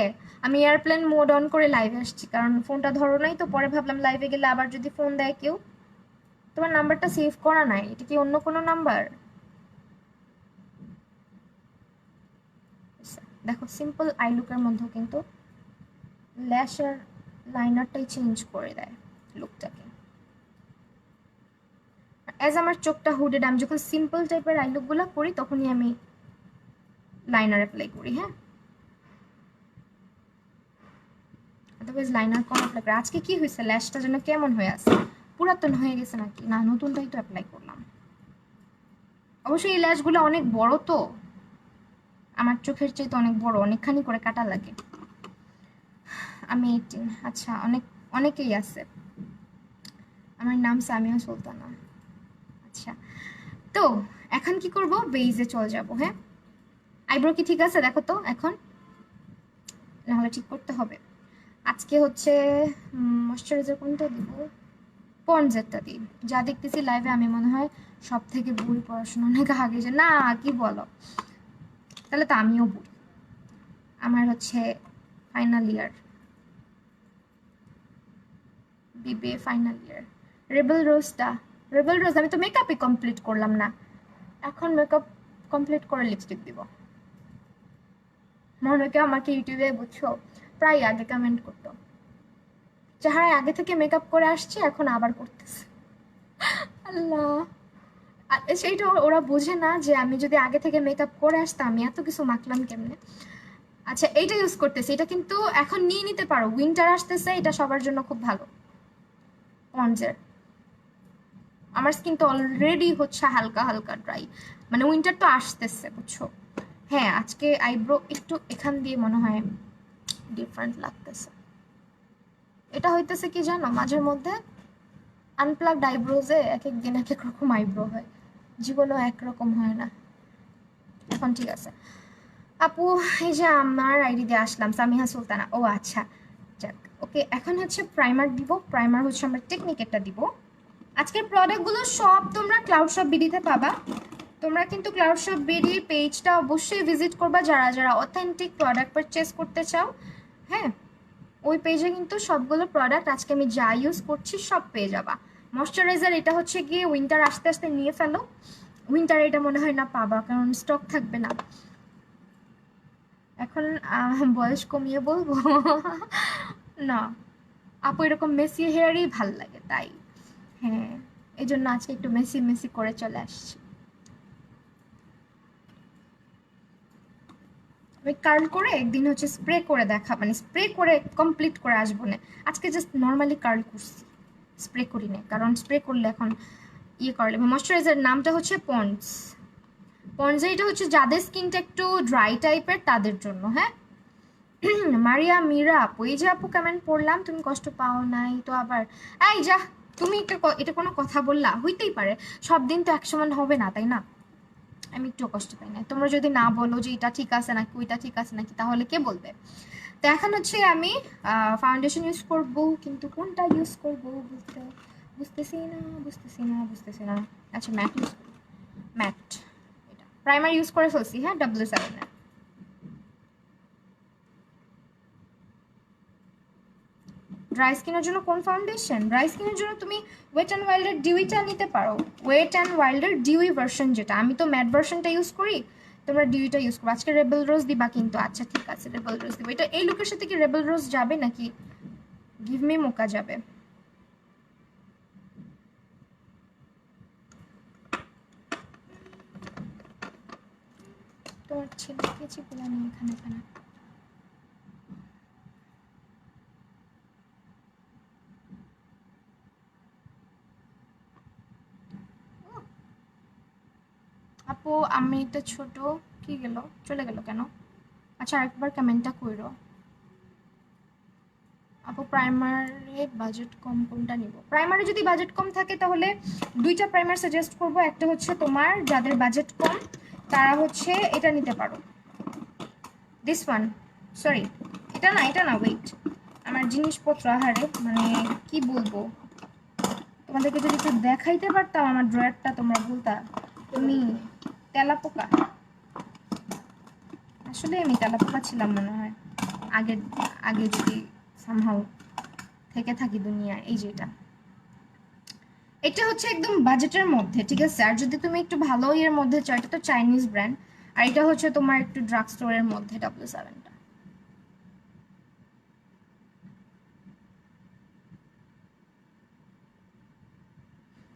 আমি এয়ারপ্লেন মোড অন করে লাইভে আসছি, কারণ ফোনটা ধরো নাই তো, পরে ভাবলাম লাইভে গেলে আবার যদি ফোন দেয় কেউ। তোমার নাম্বারটা সেভ করা নাই, এটা কি অন্য কোনো নাম্বার? দেখো, সিম্পল আই লুকের মধ্যেও কিন্তু ল্যাশ আর লাইনারটাই চেঞ্জ করে দেয় লুকটাকে। অ্যাজ আমার চোখটা হুডেড, আমি যখন সিম্পল টাইপের আই লুকগুলো করি তখনই আমি লাইনার অ্যাপ্লাই করি। হ্যাঁ, আদারওয়াইজ লাইনার কম অ্যাপ্লাই করি। আজকে কি হয়েছে, ল্যাশটা যেন কেমন হয়ে আছে, পুরাতন হয়ে গেছে নাকি? না, নতুনটাই তো অ্যাপ্লাই করলাম। অবশ্যই এই ল্যাশগুলো অনেক বড় তো, আমার চোখের চেয়ে তো অনেক বড়, অনেকখানি করে কাটা লাগে। আমি 18। আচ্ছা, অনেকেই আছে। আমার নাম সামিয়া সুলতানা। আচ্ছা, তো এখন কি করব, বেইজে চলে যাব। হ্যাঁ, আইব্রো কি ঠিক আছে দেখো তো এখন, নাহলে ঠিক করতে হবে। আজকে হচ্ছে ময়শ্চারাইজার কোনটা দিব, পন্ডসেরটা দিই। যা দেখতেছি লাইভে আমি মনে হয় সব থেকে বুড়ি, পড়াশোনা অনেক আগে। যে না, কি বলো, তাহলে তো আমিও বুড়ি। আমার হচ্ছে final year, BBA final year. Rebel Rose আমি তো মেকআপই কমপ্লিট করলাম না, এখন মেকআপ কমপ্লিট করে লিপস্টিক দিব। মনে কেউ আমাকে ইউটিউবে বুঝছো প্রায় আগে কমেন্ট করতো, যাহারা আগে থেকে মেকআপ করে আসছে এখন আবার করতেছে। আল্লাহ, সেইটা ওরা বোঝে না যে আমি যদি আগে থেকে মেকআপ করে আসতাম আমি এত কিছু মাখলাম কেমনে। আচ্ছা, এইটা ইউজ করতেছি, এটা কিন্তু এখন নিয়ে নিতে পারো, উইন্টার আসতেছে, এটা সবার জন্য খুব ভালো। পন্ডসের আমার স্কিন তো অলরেডি হচ্ছে হালকা হালকা ড্রাই, মানে উইন্টার তো আসতেছে বুঝছো। হ্যাঁ, আজকে আইব্রো একটু এখান দিয়ে মনে হয় ডিফারেন্ট লাগতেছে। এটা হইতেছে কি জানো, মাঝের মধ্যে আনপ্লাগড আইব্রোজে এক এক দিন এক এক রকম আইব্রো হয়, জীবনও একরকম হয় না। এখন ঠিক আছে আপু, এই যে আমার আইডি দিয়ে আসলাম সামিহা সুলতানা। ও আচ্ছা, যাক ওকে। এখন হচ্ছে প্রাইমার দিব, প্রাইমার হচ্ছে আমরা টেকনিকেরটা দিব। আজকের প্রোডাক্টগুলো সব তোমরা ক্লাউড শপ বিডিতে পাবা। তোমরা কিন্তু ক্লাউড শপ বিডির পেজটা অবশ্যই ভিজিট করবা যারা যারা অথেন্টিক প্রোডাক্ট পারচেস করতে চাও। হ্যাঁ, ওই পেজে কিন্তু সবগুলো প্রোডাক্ট আজকে আমি যা ইউজ করছি সব পেয়ে যাবা। ময়শ্চারাইজার এটা হচ্ছে গিয়ে উইন্টার আস্তে আস্তে নিয়ে ফেলো, উইন্টার এটা মনে হয় না পাবা, কারণ স্টক থাকবে না। এখন বয়স কমিয়ে বলবো না আপু, এরকম মেসি হেয়ারই ভাল লাগে তাই। হ্যাঁ, এই জন্য আজকে একটু মেসি মেসি করে চলে আসছি। আমি কার্ল করে একদিন হচ্ছে স্প্রে করে দেখা, মানে স্প্রে করে কমপ্লিট করে আসবো না। আজকে জাস্ট নর্মালি কার্ল করছি, স্প্রে করি না, কারণ স্প্রে করলে এখন ইয়ে করলে। ময়শ্চারাইজার নামটা হচ্ছে পন্ডস। পন্ডস এটা হচ্ছে যাদের স্কিনটা একটু ড্রাই টাইপের তাদের জন্য। হ্যাঁ, মারিয়া মীরা আপু, এই যে আপু কমেন্ট পড়লাম, তুমি কষ্ট পাও নাই তো আবার? এই যা, তুমি এটা কোনো কথা বললা? হইতেই পারে, সব দিন তো একসমান হবে না, তাই না? আমি একটু কষ্ট পাই না। তোমরা যদি না বলো যে এটা ঠিক আছে নাকি ওইটা ঠিক আছে নাকি, তাহলে কে বলবে? তো এখন হচ্ছে আমি ফাউন্ডেশন ইউজ করব, কিন্তু কোনটা ইউজ করব বুঝতেছি না। আচ্ছা, ম্যাট ইউজ করি, ম্যাট। এটা প্রাইমার ইউজ করে ফেলছি। হ্যাঁ, W7 এর। ড্রাই স্কিনের জন্য কোন ফাউন্ডেশন? ড্রাই স্কিনের জন্য তুমি ওয়েট অ্যান্ড ওয়াইল্ডের ডিউইটা নিতে পারো, ওয়েট অ্যান্ড ওয়াইল্ডের ডিউই ভার্সন যেটা। আমি তো ম্যাট ভার্সনটা ইউজ করি, তোমরা ডিউটা ইউজ করবো। আজকে রেবেল রোজ দিবা কিন্তু, আচ্ছা ঠিক আছে রেবেল রোজ দিবো। এটা এই লুকের সাথে কি রেবেল রোজ যাবে নাকি গিভ মি মোকা যাবে? তোমার ছেলেকে চিপলাম এখানে এখানে। আপু আমি তো ছোট, কি গেল চলে গেল কেন? আচ্ছা আরেকবার কমেন্টটা কইরো। আপু প্রাইমারে বাজেট কম কোনটা নিব? প্রাইমারে যদি বাজেট কম থাকে তাহলে দুইটা প্রাইমার সাজেস্ট করব। একটা হচ্ছে তোমার যাদের বাজেট কম তারা হচ্ছে এটা নিতে পারো, দিস ওয়ান, সরি এটা না ওয়েট, আমার জিনিসপত্র আহারে মানে কি বলবো, তোমাদেরকে যদি একটু দেখাইতে পারতাম আমার ড্রয়ারটা তোমরা বলতা তুমি তেলাপোকা। আসলে আমি তেলাপোকা ছিলাম মনে হয় আগে, আগে যদি সামহাউ থেকে থাকি দুনিয়ায়। এই যেটা, এটা হচ্ছে একদম বাজেটের মধ্যে, ঠিক আছে। আর যদি তুমি একটু ভালো ইয়ের মধ্যে চাও, এটা তো চাইনিজ ব্র্যান্ড, আর এটা হচ্ছে তোমার একটু ড্রাগ স্টোরের মধ্যে W7টা।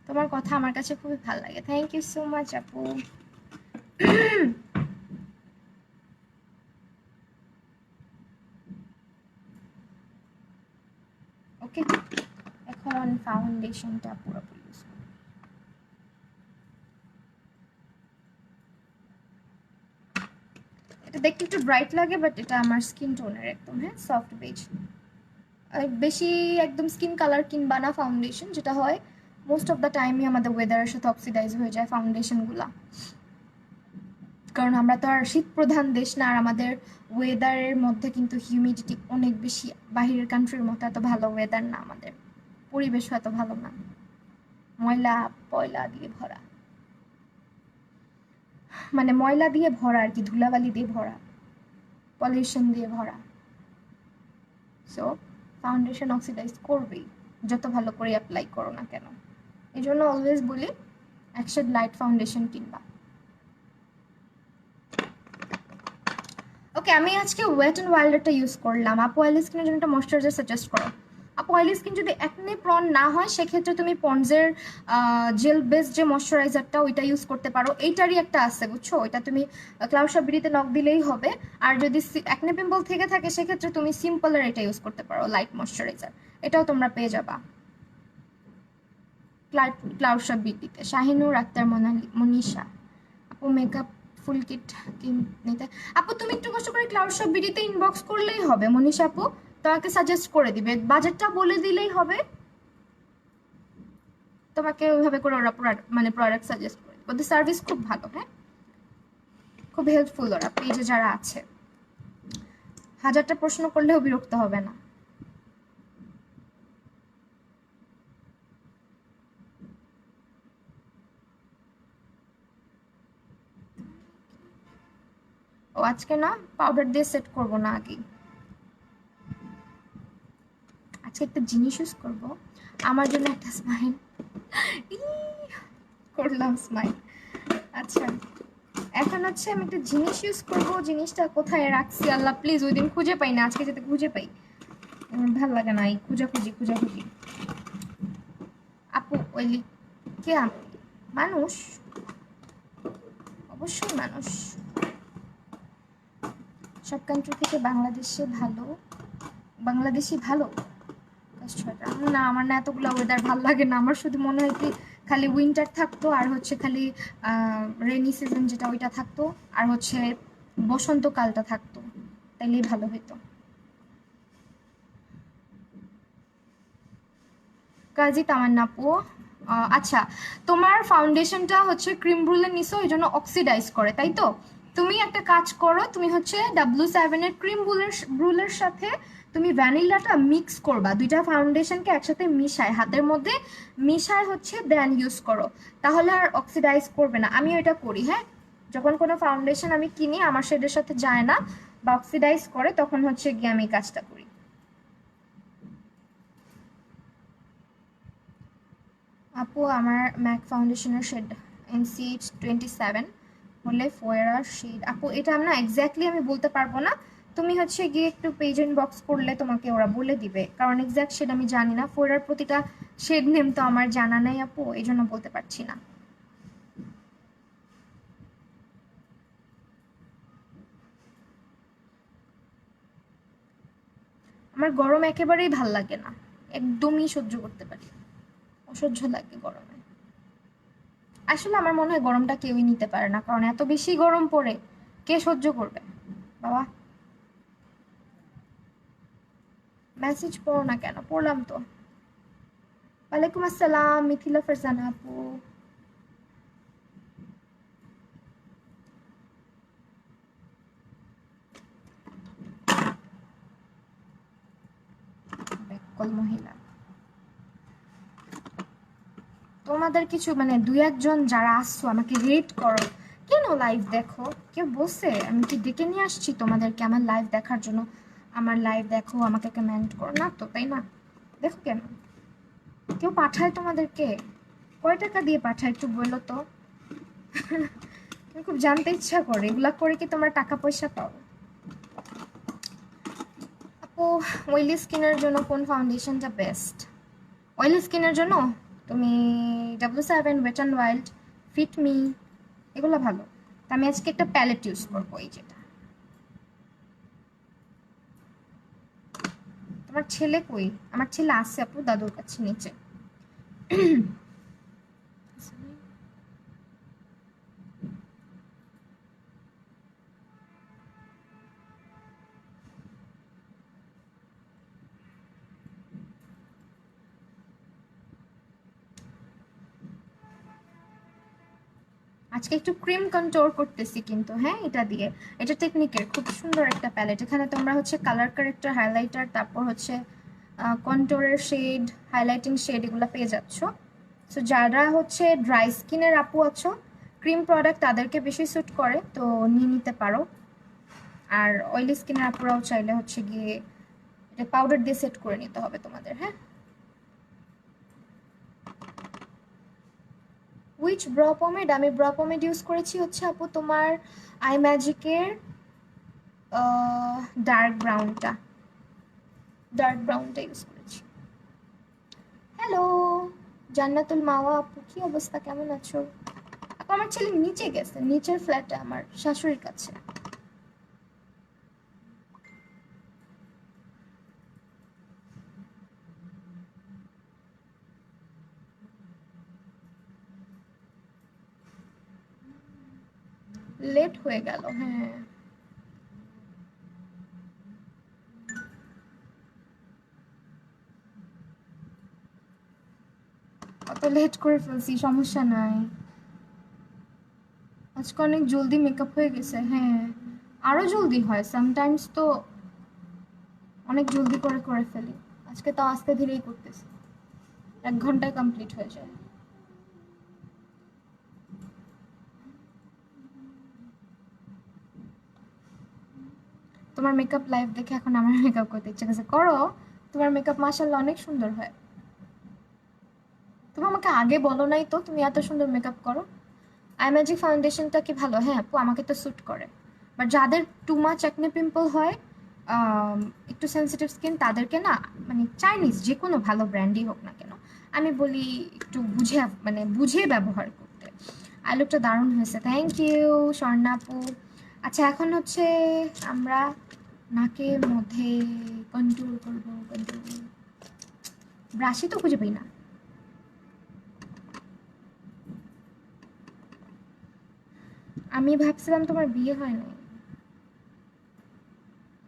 তোমার কথা আমার কাছে খুবই ভালো লাগে, থ্যাংক ইউ সো মাচ আপু। ওকে, এখন ফাউন্ডেশনটা পুরোপুরি ইউজ করি। এটা দেখতে একটু ব্রাইট লাগে বাট এটা আমার স্কিন টোনের একদম, হ্যাঁ সফট বেজ। বেশি একদম স্কিন কালার কিনবা না ফাউন্ডেশন, যেটা হয় মোস্ট অফ দ্য টাইমই আমাদের ওয়েদারের সাথে অক্সিডাইজ হয়ে যায় ফাউন্ডেশনগুলা। কারণ আমরা তো আর শীত প্রধান দেশ না, আর আমাদের ওয়েদারের মধ্যে কিন্তু হিউমিডিটি অনেক বেশি। বাহিরের কান্ট্রির মতো এত ভালো ওয়েদার না, আমাদের পরিবেশ এত ভালো না, ময়লা পয়লা দিয়ে ভরা, মানে ময়লা দিয়ে ভরা আর কি, ধুলাবালি দিয়ে ভরা, পলিউশন দিয়ে ভরা। সো ফাউন্ডেশন অক্সিডাইজ করবেই যত ভালো করে অ্যাপ্লাই করো না কেন। এই জন্য অলওয়েজ বলি একশেড লাইট ফাউন্ডেশন কিনবা। ওকে, আমি আজকে ওয়েট অ্যান্ড ওয়াইল্ডারটা ইউজ করলাম। আপু অয়েলি স্কিনের জন্য একটা ময়শ্চারাইজার সাজেস্ট করো। আপু অয়েলি স্কিন যদি একনে প্রন না হয় সেক্ষেত্রে তুমি পন্ডসের জেল বেস যে ময়শ্চারাইজারটা ওইটা ইউজ করতে পারো। এইটারই একটা আছে বুঝছো, ওইটা তুমি ক্লাউড শপ বিডিতে নক দিলেই হবে। আর যদি একনে পিম্পল থেকে থাকে সেক্ষেত্রে তুমি সিম্পলের এটা ইউজ করতে পারো, লাইট ময়শ্চারাইজার, এটাও তোমরা পেয়ে যাবা ক্লাউড শপ বিডিতে। শাহিনুর আক্তার মনীষা আপু মেকআপ ফুল কিট নিতে। আপু তুমি একটু কষ্ট করে ক্লাউড শপ বিডিতে ইনবক্স করলেই হবে মনীষা আপু, তোমাকে সাজেস্ট করে দিবে, বাজেটটা বলে দিলেই হবে, তোমাকে ওইভাবে করে ওরা মানে প্রোডাক্ট সাজেস্ট করে দিবে। ওদের সার্ভিস খুব ভালো, হ্যাঁ খুব হেল্পফুল ওরা, পেজে যারা আছে। 1000টা প্রশ্ন করলেও বিরক্ত হবে না। ও আজকে না পাউডার দিয়ে সেট করব না, আগেই আজকে একটা জিনিস ইউজ করবো, আমার জন্য একটা স্মাইল করলাম স্মাইল। আচ্ছা এখন হচ্ছে আমি একটা জিনিস ইউজ করবো, জিনিসটা কোথায় রাখছি আল্লাহ প্লিজ, ওই দিন খুঁজে পাই না, আজকে যাতে খুঁজে পাই। ভাল লাগে না এই খুঁজাখুঁজি। আপু ওই কে মানুষ, অবশ্যই মানুষ, সব কান্ট্রি থেকে বাংলাদেশি ভালো। না আমার না এতগুলো ওয়েদার ভাল লাগে না, আমার শুধু মনে হয় কি খালি উইন্টার থাকতো, আর হচ্ছে খালি রেনি সিজন যেটা ওইটা থাকতো, আর হচ্ছে বসন্তকালটা থাকতো, তাইলেই ভালো হইতো। কাজী তামান্না আপু আচ্ছা, তোমার ফাউন্ডেশনটা হচ্ছে ক্রিম ব্রুলের নিছো, এই জন্য অক্সিডাইজ করে তাই তো। তুমি একটা কাজ করো, তুমি হচ্ছে W7 ক্রিম ব্রুলের সাথে তুমি ভ্যানিলাটা মিক্স করবা, দুইটা ফাউন্ডেশনকে একসাথে মিশায় হাতের মধ্যে মিশায় হচ্ছে দেন ইউজ করো, তাহলে আর অক্সিডাইজ করবে না। আমি ওইটা করি, হ্যাঁ যখন কোনো ফাউন্ডেশন আমি কিনি আমার শেডের সাথে যায় না বা অক্সিডাইজ করে তখন হচ্ছে গিয়ে আমি কাজটা করি। আপু আমার ম্যাক ফাউন্ডেশনের শেড NC27, হলে ফোয়েরা শেড আপু, এটা আমি না এক্স্যাক্টলি আমি বলতে পারবো না। তুমি হচ্ছে গিয়ে একটু পেজ ইনবক্স করলে তোমাকে ওরা বলে দিবে, কারণ এক্স্যাক্ট শেড আমি জানি না। ফোয়েরার প্রতিটা শেড নেম তো আমার জানা নাই আপু, এই জন্য বলতে পারছি না। আমার গরম একেবারেই ভাল লাগে না, একদমই সহ্য করতে পারি, অসহ্য লাগে গরমে। আসলে আমার মনে হয় গরমটা কেউই নিতে পারে না, কারণ এত বেশি গরম পড়ে, কে সহ্য করবে বাবা। মেসেজ পড়ো না কেন? পড়লাম তো। ওয়ালাইকুম আসসালাম মিথিলা ফারজানা আপু। বেকল মহিলা। তোমাদের কিছু মানে দুই একজন যারা আসছো আমাকে রেট করো, কেন লাইভ দেখো? কেউ বসে আমি কি ডেকে নিয়ে আসছি তোমাদেরকে আমার লাইভ দেখার জন্য? আমার লাইভ দেখো, আমাকে কমেন্ট করো না তো, তাই না? দেখো কেন? কেউ পাঠায় তোমাদেরকে? কয় টাকা দিয়ে পাঠায় একটু বললো তো। খুব জানতে ইচ্ছা করে, এগুলা করে কি তোমরা টাকা পয়সা পাও? আপু, অয়েলি স্কিনের জন্য কোন ফাউন্ডেশনটা বেস্ট? অয়েলি স্কিনের জন্য তুমি W7, wet and wild, fit me, এগুলো ভালো। তা আমি আজকে একটা প্যালেট ইউজ করবো, এই যেটা। তোমার ছেলে কই? আমার ছেলে আছে আপু দাদুর কাছে নিচে। আজকে একটু ক্রিম কন্ট্রোল করতেছি কিন্তু, হ্যাঁ এটা দিয়ে। এটা টেকনিকের খুব সুন্দর একটা প্যালেট। এখানে তোমরা হচ্ছে কালার কারেক্টর, হাইলাইটার, তারপর হচ্ছে কন্ট্রোরের শেড, হাইলাইটিং শেড এগুলো পেয়ে যাচ্ছ। সো যারা হচ্ছে ড্রাই স্কিনের আপু আছো, ক্রিম প্রোডাক্ট তাদেরকে বেশি স্যুট করে, তো নিয়ে নিতে পারো। আর অয়েলি স্কিনের আপুরাও চাইলে হচ্ছে গিয়ে এটা পাউডার দিয়ে সেট করে নিতে হবে তোমাদের, হ্যাঁ। উইচ ব্র পমেড? আমি ব্র পমেড ইউজ করেছি হচ্ছে আপু তোমার আই ম্যাজিকের ডার্ক ব্রাউনটা ইউজ করেছি। হ্যালো জান্নাতুল মাওয়া আপু, কি অবস্থা, কেমন আছো? আপু আমার ছেলে নিচে গেছে, নিচের ফ্ল্যাটে আমার শাশুড়ির কাছে। লেট হয়ে গেল, হ্যাঁ। অত লেট করে ফেলছি, সমস্যা নাই। আজকে অনেক জলদি মেকআপ হয়ে গেছে, হ্যাঁ। আরো জলদি হয় সামটাইমস, তো অনেক জলদি করে করে ফেলি। আজকে তো আস্তে ধীরেই করতেছি, 1 ঘন্টায় কমপ্লিট হয়ে যায়। তোমার মেকআপ লাইভ দেখে এখন আমার মেকআপ করতে ইচ্ছে করছে, করো। তোমার মেকআপ মাশাআল্লাহ অনেক সুন্দর হয়। তুমি আমাকে আগে বলো নাই তো তুমি এত সুন্দর মেকআপ করো। আই ম্যাজিক ফাউন্ডেশনটা কি ভালো? হ্যাঁ আপু, আমাকে তো স্যুট করে। বাট যাদের টু মাচ অ্যাকনে পিম্পল হয়, একটু সেন্সিটিভ স্কিন, তাদেরকে না, মানে চাইনিজ যে কোনো ভালো ব্র্যান্ডই হোক না কেন, আমি বলি একটু বুঝে, মানে বুঝে ব্যবহার করতে। আই লুকটা দারুণ হয়েছে, থ্যাংক ইউ স্বর্ণা আপু। আচ্ছা এখন হচ্ছে আমরা নাকের মধ্যে কন্ট্রোল করবো, কন্ট্রোল। ব্রাশই তো খুঁজে পাই না। আমি ভাবছিলাম তোমার বিয়ে হয় নাই,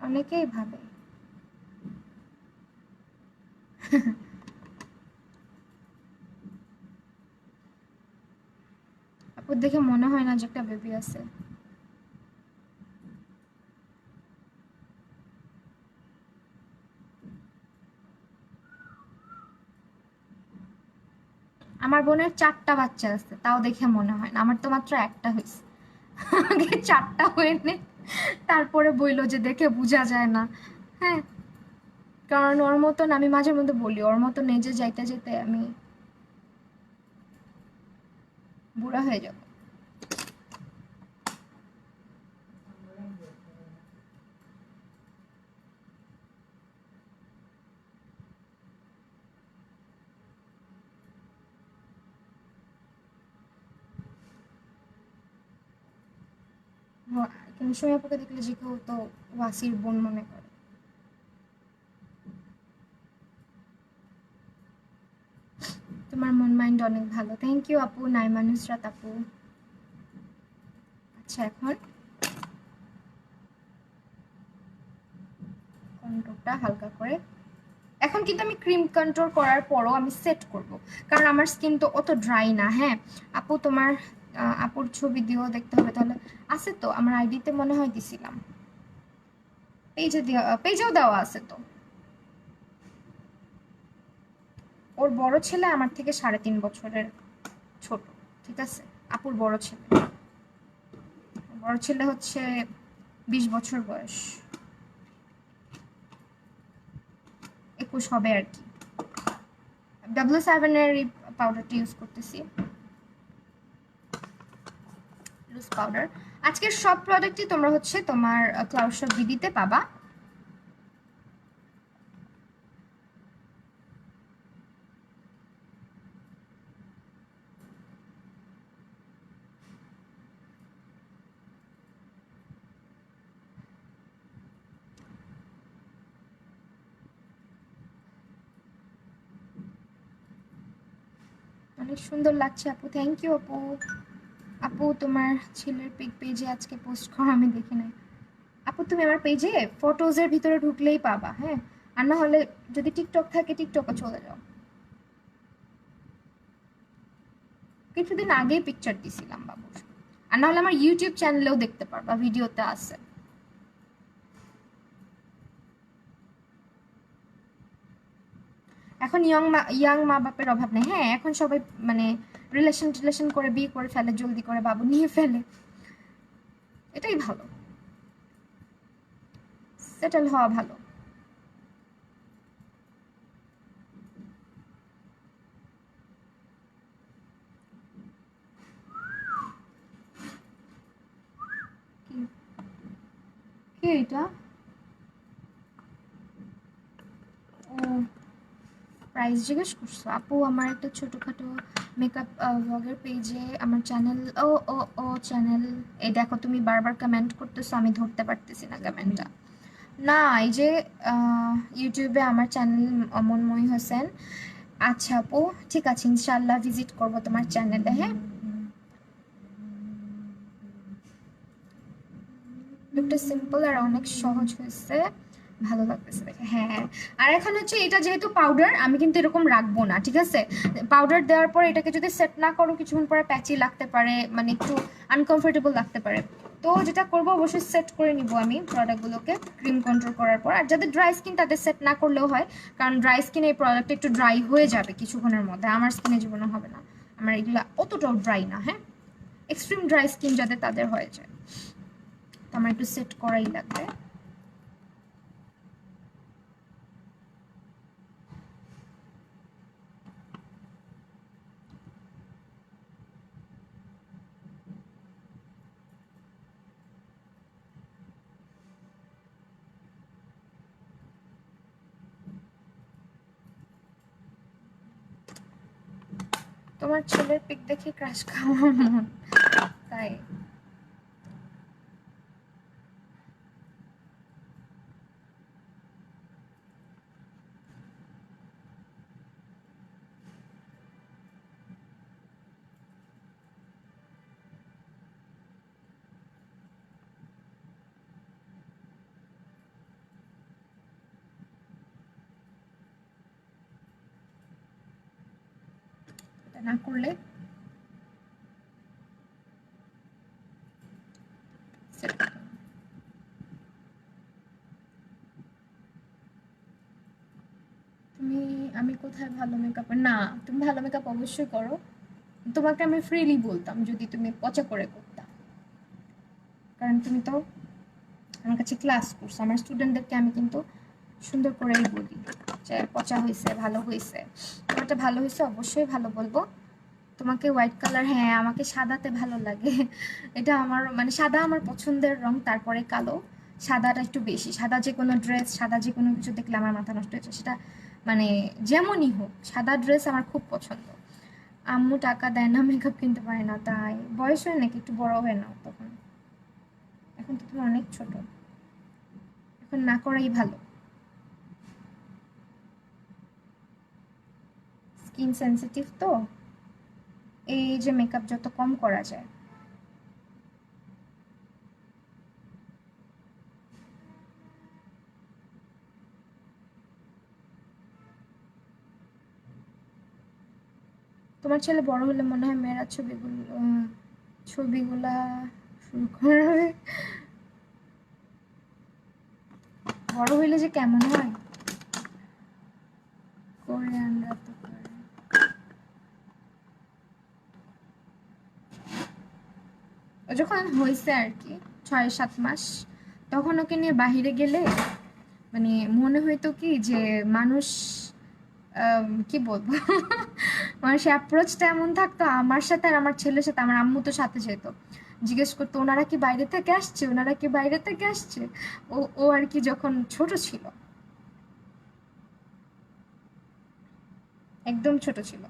অনেকেই ভাবে। আপুর দেখে মনে হয় না যে একটা বেবি আছে। আমার বোনের 4টা বাচ্চা আছে, তাও দেখে মনে হয় না। আমার তো মাত্র একটা হয়েছে, আগে 4টা হয়ে নে, তারপরে বইলো যে দেখে বোঝা যায় না। হ্যাঁ, কারণ ওর মতন, আমি মাঝে মধ্যে বলি ওর মতন এজে যাইতে যেতে আমি বুড়া হয়ে যাব। কিন্তু সময় আপুকে দেখলে যে কেউ তো ওয়াসির বোন মনে করে। তোমার মন মাইন্ড অনেক ভালো, থ্যাংক ইউ আপু। নাইমা নুসরাত আপু। আচ্ছা, এখন কন্ট্রোলটা হালকা করে, এখন কিন্তু আমি ক্রিম কন্ট্রোল করার পরও আমি সেট করব, কারণ আমার স্কিন তো অত ড্রাই না। হ্যাঁ আপু, তোমার আপুর ছবি দিয়েও দেখতে হবে তাহলে। আছে তো আমার আইডিতে, মনে হয় দিছিলাম, পেজেও দেওয়া আছে তো। ওর বড় ছেলে আমার থেকে 3.5 বছরের ছোট, ঠিক আছে? আপুর বড় ছেলে, বড় ছেলে হচ্ছে 20 বছর বয়স, 21 হবে আর কি। W7 এর পাউডারটা ইউজ করতেছি, লুজ পাউডার। আজকের সব প্রোডাক্টই তোমরা হচ্ছে তোমার ক্লাউড শপ বিডিতে পাবা। অনেক সুন্দর লাগছে আপু, থ্যাংক ইউ আপু। আপু তোমার ছেলের পিক পেজে আজকে পোস্ট করা আমি দেখি নাই। আপু তুমি আমার পেজে ফটোজের ভিতরে ঢুকলেই পাবা, হ্যাঁ? আর না হলে যদি টিকটক থাকে টিকটকে চলে যাও। কিছুদিন আগেই পিকচার দিছিলাম বাবুর। আর না হলে আমার ইউটিউব চ্যানেলেও দেখতে পারবা, ভিডিওতে আছে। এখন ইয়াং মা বাপের অভাব নেই। হ্যাঁ, এখন সবাই মানে রিলেশন করে বিয়ে করে ফেলে, জলদি করে বাবু নিয়ে ফেলে, এটাই ভালো, সেটেল হওয়া ভালো। কি এটা? ও, প্রাইস জিজ্ঞেস করছো? আপু আমার একটা ছোটখাটো মেকআপ ব্লগের পেজে আমার চ্যানেল, ও ও ও চ্যানেল, এই দেখো তুমি বারবার কমেন্ট করতেছো, আমি ধরতে পারতেছি না কমেন্টটা। না, এই যে ইউটিউবে আমার চ্যানেল অমনময়ী হোসেন। আচ্ছা আপু, ঠিক আছে, ইনশাল্লাহ ভিজিট করবো তোমার চ্যানেলে। হ্যাঁ, লুকটা সিম্পল আর অনেক সহজ হয়েছে, ভালো লাগতেছে দেখে। হ্যাঁ, আর এখন হচ্ছে এটা যেহেতু পাউডার, আমি কিন্তু এরকম রাখবো না, ঠিক আছে? পাউডার দেওয়ার পর এটাকে যদি সেট না করো, কিছুক্ষণ পরে প্যাচি লাগতে পারে, মানে একটু আনকমফোর্টেবল লাগতে পারে। তো যেটা করবো, অবশ্যই সেট করে নিব আমি প্রোডাক্টগুলোকে ক্রিম কন্ট্রোল করার পর। আর যাদের ড্রাই স্কিন তাদের সেট না করলেও হয়, কারণ ড্রাই স্কিনে এই প্রোডাক্টটা একটু ড্রাই হয়ে যাবে কিছুক্ষণের মধ্যে। আমার স্কিনে জীবনে হবে না, আমার এগুলো অতটাও ড্রাই না। হ্যাঁ, এক্সট্রিম ড্রাই স্কিন যাদের তাদের হয়ে যায়, তো আমার একটু সেট করাই লাগবে। তোমার ছেলের পিক দেখে ক্রাশ খাওয়ার মন, তাই? এটা না করলে তুমি, আমি কোথায় ভালো মেকআপ? না, তুমি ভালো মেকআপ অবশ্যই করো, তোমাকে আমি ফ্রিলি বলতাম যদি তুমি পচা করে করতাম, কারণ তুমি তো আমার কাছে ক্লাস করছো। আমার স্টুডেন্টদেরকে আমি কিন্তু সুন্দর করেই বলি যে পচা হয়েছে, ভালো হয়েছে। তোমারটা ভালো হয়েছে অবশ্যই ভালো বলবো। তোমাকে হোয়াইট কালার, হ্যাঁ আমাকে সাদাতে ভালো লাগে, এটা আমার মানে সাদা আমার পছন্দের রং, তারপরে কালো। সাদাটা একটু বেশি, সাদা যে কোনো ড্রেস, সাদা যে কোনো কিছু দেখলে আমার মাথা নষ্ট হয়েছে, সেটা মানে যেমনই হোক, সাদা ড্রেস আমার খুব পছন্দ। আম্মু টাকা দেয় না, মেকআপ কিনতে পারে না, তাই? বয়স হয় নাকি, একটু বড় হয় না তখন? এখন তো তুমি অনেক ছোট, এখন না করাই ভালো। স্কিন সেন্সিটিভ তো, এই যে মেকআপ যত কম করা যায়। তোমার ছেলে বড় হলে মনে হয় মেয়েরা ছবিগুলা শুরু করবে। বড় হইলে যে কেমন হয়, কোরিয়ানরা তো করে। ও যখন হয়েছে আর কি 6-7 মাস, তখন ওকে নিয়ে বাহিরে গেলে মানে মনে হইতো কি যে মানুষ কি বলবো মানে সে অ্যাপ্রোচটা এমন থাকতো আমার সাথে আর আমার ছেলের সাথে। আমার আম্মু তো সাথে যেত, জিজ্ঞেস করতো ওনারা কি বাইরে থেকে আসছে, ওনারা কি বাইরে থেকে আসছে। ও ও আর কি যখন ছোট ছিল, একদম ছোট ছিল।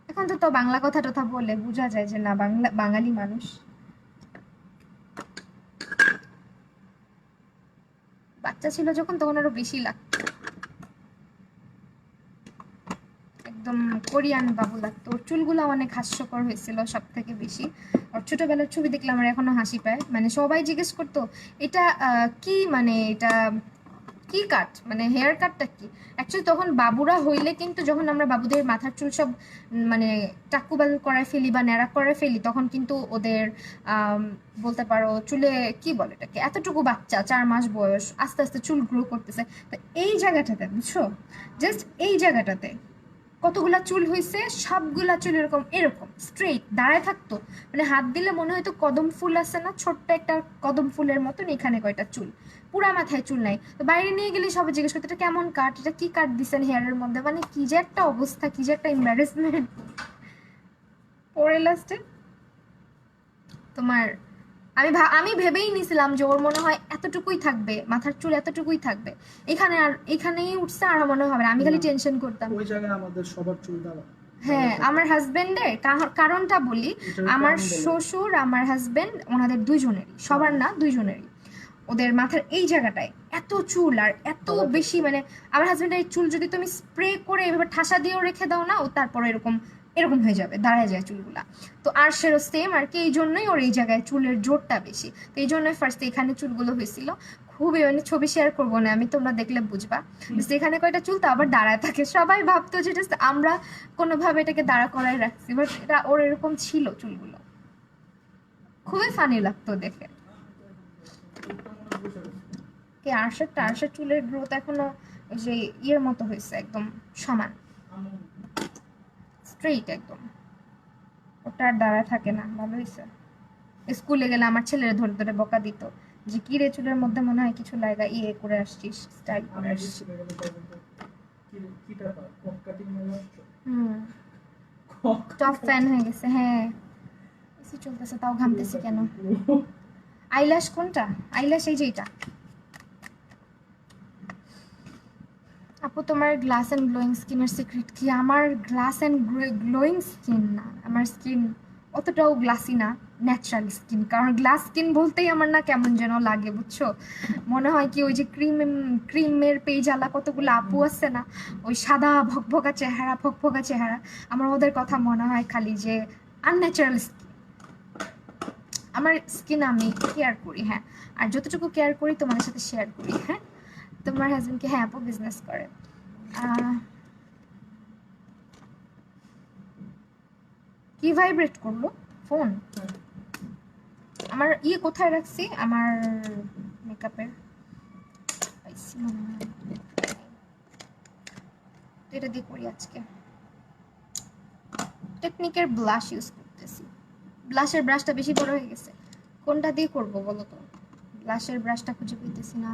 এখন তো বাংলা কথা টথা বলে বোঝা যায় যে না বাঙালি মানুষ। বাচ্চা ছিল যখন তখন আরো বেশি লাগতো, একদম কোরিয়ান বাবু লাগতো। ওর চুলগুলো অনেক হাস্যকর হয়েছিল সব থেকে বেশি। ওর ছোটবেলার ছবি দেখলে আমার এখনো হাসি পায়। মানে সবাই জিজ্ঞেস করতো এটা কি, মানে এটা কি কাট, মানে হেয়ার কাটটা কি। অ্যাকচুয়ালি তখন বাবুরা হইলে কিন্তু যখন আমরা বাবুদের মাথার চুল সব মানে টাকুবাল করায় ফেলি বা ন্যাড়া করে ফেলি, তখন কিন্তু ওদের বলতে পারো চুলে কি বলে এটাকে, এতটুকু বাচ্চা 4 মাস বয়স, আস্তে আস্তে চুল গ্রো করতেছে। তো এই জায়গাটাতে বুঝছো, জাস্ট এই জায়গাটাতে কতগুলা চুল হয়েছে, সবগুলা চুল এরকম এরকম স্ট্রেইট দাঁড়ায় থাকতো। মানে হাত দিলে মনে হয়তো কদম ফুল আছে না, ছোট্ট একটা কদম ফুলের মতন, এখানে কয়টা চুল, পুরা মাথায় চুল নাই। তো বাইরে নিয়ে গেলে সবাই জিজ্ঞেস করতো এটা কেমন কাট, এটা কি কাট দিচ্ছেন হেয়ারের মধ্যে। মানে কি যে একটা অবস্থা, কি যে একটা এম্বারেসমেন্ট। পরে লাস্টে তোমার আমি ভেবেই নিছিলাম যে ওর মনে হয় এতটুকুই থাকবে, মাথার চুল এতটুকুই থাকবে, এখানে আর এখানেই উঠছে, আর মনে হবে না। আমি খালি টেনশন করতাম।
ওই জায়গায় আমাদের সবার চুল দাঁড়া।
হ্যাঁ, আমার হাজবেন্ডের কারণটা বলি। আমার শ্বশুর, আমার হাজবেন্ড, ওনাদের দুইজনেরই, সবার না দুইজনেরই, ওদের মাথার এই জায়গাটায় এত চুল আর এত বেশি। মানে আমার হাজবেন্ডের এই চুল যদি তুমি স্প্রে করে এভাবে ঠাসা দিয়েও রেখে দাও না, ও তারপরে এরকম এরকম হয়ে যাবে, দাঁড়ায় যায় চুলগুলা। তো আর সেরও সেম আর কি, এই জন্যই ওর এই জায়গায় চুলের জোরটা বেশি। তো এই জন্যই ফার্স্টে এখানে চুলগুলো হয়েছিল। খুবই, মানে ছবি শেয়ার করবো না আমি, তোমরা দেখলে বুঝবা। এখানে কয়টা চুল তো আবার দাঁড়ায় থাকে, সবাই ভাবতো যে just আমরা কোনোভাবে এটাকে দাঁড়া করায় রাখছি, বাট এটা ওর এরকম ছিল চুলগুলো। খুবই ফানি লাগতো দেখে। কি আরশের চুলের গ্রোথ এখনো যে ইয়ের মতো হয়েছে, একদম সমান স্ট্রেইট একদম, ওটা আর দাঁড়ায় থাকে না। ভালো হয়েছে। স্কুলে গেলে আমার ছেলেরা ধরে ধরে বকা দিত যে কি রে, চুলের মধ্যে মনে হয় কিছু লাগা ইয়ে করে আসছিস, স্টাইল করে আসছিস। টপ ফ্যান হয়ে গেছে। হ্যাঁ, এসি চলতেছে তাও ঘামতেছি কেন। আইল্যাশ কোনটা? আইল্যাশ এই যে এটা। আপু তোমার গ্লাস অ্যান্ড গ্লোয়িং স্কিনের সিক্রেট কি? আমার গ্লাস অ্যান্ড গ্লোয়িং স্কিন না, আমার স্কিন অতটাও গ্লাসি না, ন্যাচারাল স্কিন। কারণ গ্লাস স্কিন বলতেই আমার না কেমন যেন লাগে বুঝছো, মনে হয় কি ওই যে ক্রিমের পেজওয়ালা কতগুলো আপু আছে না, ওই সাদা ভকভকা চেহারা, ফকফকা চেহারা, আমার ওদের কথা মনে হয় খালি, যে আনন্যাচারাল স্কিন। আমার স্কিন আমি কেয়ার করি, হ্যাঁ, আর যতটুকু কেয়ার করি তোমাদের সাথে শেয়ার করি। হ্যাঁ, তোমার হাজবেন্ড কি? হ্যাঁ আপু বিজনেস করে। কি ভাইব্রেট করলো ফোন? আমার ইয়ে কোথায় রাখছি, আমার মেকআপের পাইছি মনে হয়, এটা দিয়ে করি আজকে। টেকনিকের ব্লাশ ইউজ করতেছি। ব্লাশের ব্রাশটা বেশি বড় হয়ে গেছে, কোনটা দিয়ে করব বলো তো? ব্লাশের ব্রাশটা খুঁজে পেতেছি না।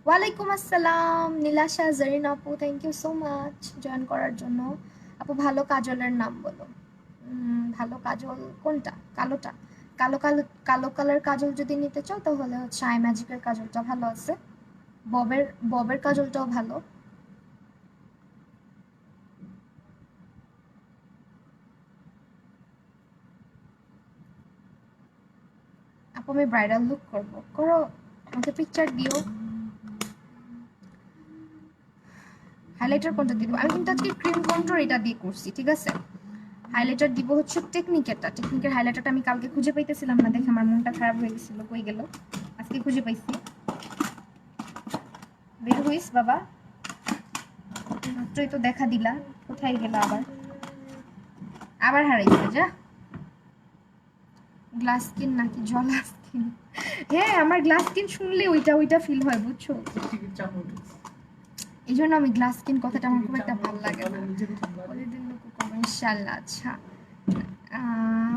ওয়ালাইকুম আসসালাম নীলাশা জরিন আপু, thank you so much join করার জন্য। আপু ভালো কাজলের নাম বলো। ভালো কাজল কোনটা? কালোটা? কালো কালো কালো কালার কাজল যদি নিতে চাও তাহলে হচ্ছে আই ম্যাজিকের কাজলটা ভালো আছে, ববের ববের কাজলটাও ভালো। আপু আমি ব্রাইডাল লুক করবো, করো, আমাকে পিকচার দিও। হাইলাইটার কোনটা দিব? আমি কিন্তু আজকে ক্রিম কন্ট্রোল এটা দিয়ে করছি, ঠিক আছে। হাইলাইটার দিব হচ্ছে টেকনিকেরটা। টেকনিকের হাইলাইটারটা আমি কালকে খুঁজে পাইতেছিলাম না, দেখে আমার মনটা খারাপ হয়ে গেছিল, কই গেল। আজকে খুঁজে পাইছি। বের হইস বাবা, মাত্রই তো দেখা দিলা, কোথায় গেল আবার? আবার হারাইছে যা। গ্লাস স্কিন নাকি জলা স্কিন? হ্যাঁ, আমার গ্লাস স্কিন শুনলে ওইটা ফিল হয়, বুঝছো। এই জন্য আমি গ্লাস স্কিন কথাটা আমার খুব একটা ভালো লাগে না। ইনশাল্লাহ। আচ্ছা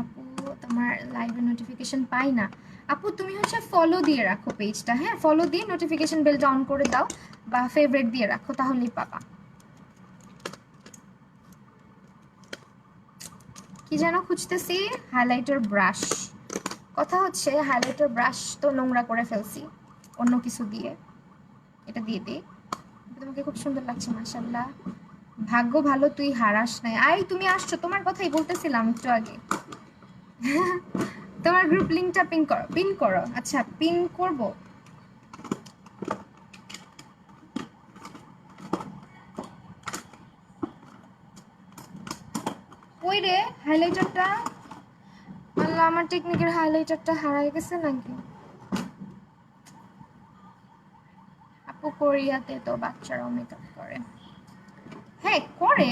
আপু, তোমার লাইভে নোটিফিকেশন পাই না। আপু তুমি হচ্ছে ফলো দিয়ে রাখো পেজটা, হ্যাঁ, ফলো দিয়ে নোটিফিকেশন বেলটা অন করে দাও বা ফেভারিট দিয়ে রাখো, তাহলেই পাবা। কি যেন খুঁজতেছি, হাইলাইটার ব্রাশ। কথা হচ্ছে হাইলাইটার ব্রাশ তো নোংরা করে ফেলছি অন্য কিছু দিয়ে, এটা দিয়ে দিই। তোমাকে খুব সুন্দর লাগছে মাশাআল্লাহ। ভাগ্য ভালো তুই হারাস নাই। আই তুমি আসছো, তোমার কথাই বলতেছিলাম একটু আগে। তোমার গ্রুপ লিংকটা পিন করো, পিন করো। আচ্ছা পিন করব। ওই রে হাইলাইটারটা, আল্লাহ আমার টেকনিকের হাইলাইটারটা হারাই গেছে নাকি? আপু কোরিয়াতে তো বাচ্চারাও মেকআপ করে। হ্যাঁ করে,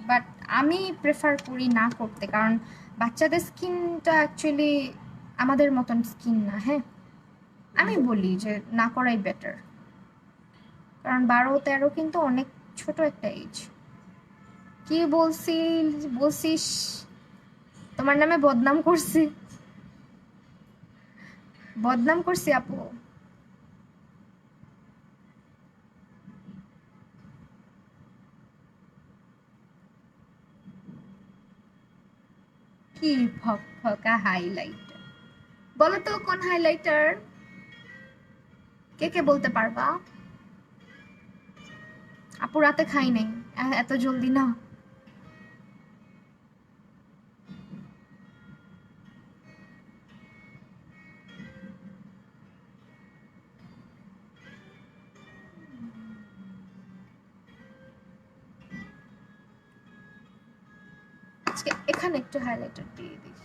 বাট আমি প্রেফার করি না করতে, কারণ বাচ্চাদের স্কিনটা অ্যাকচুয়ালি আমাদের মতন স্কিন না। হ্যাঁ, আমি বলি যে না করাই বেটার, কারণ 12-13 কিন্তু অনেক ছোট একটা এজ। কি বলছিস? তোমার নামে বদনাম করছি, বদনাম করছি আপু। কি ফকা হাইলাইটার? বলো তো কোন হাইলাইটার? কে কে বলতে পারবা? আপু রাতে খাই নাই, এত জলদি না। আজকে এখানে একটু হাইলাইটার দিয়ে দিই।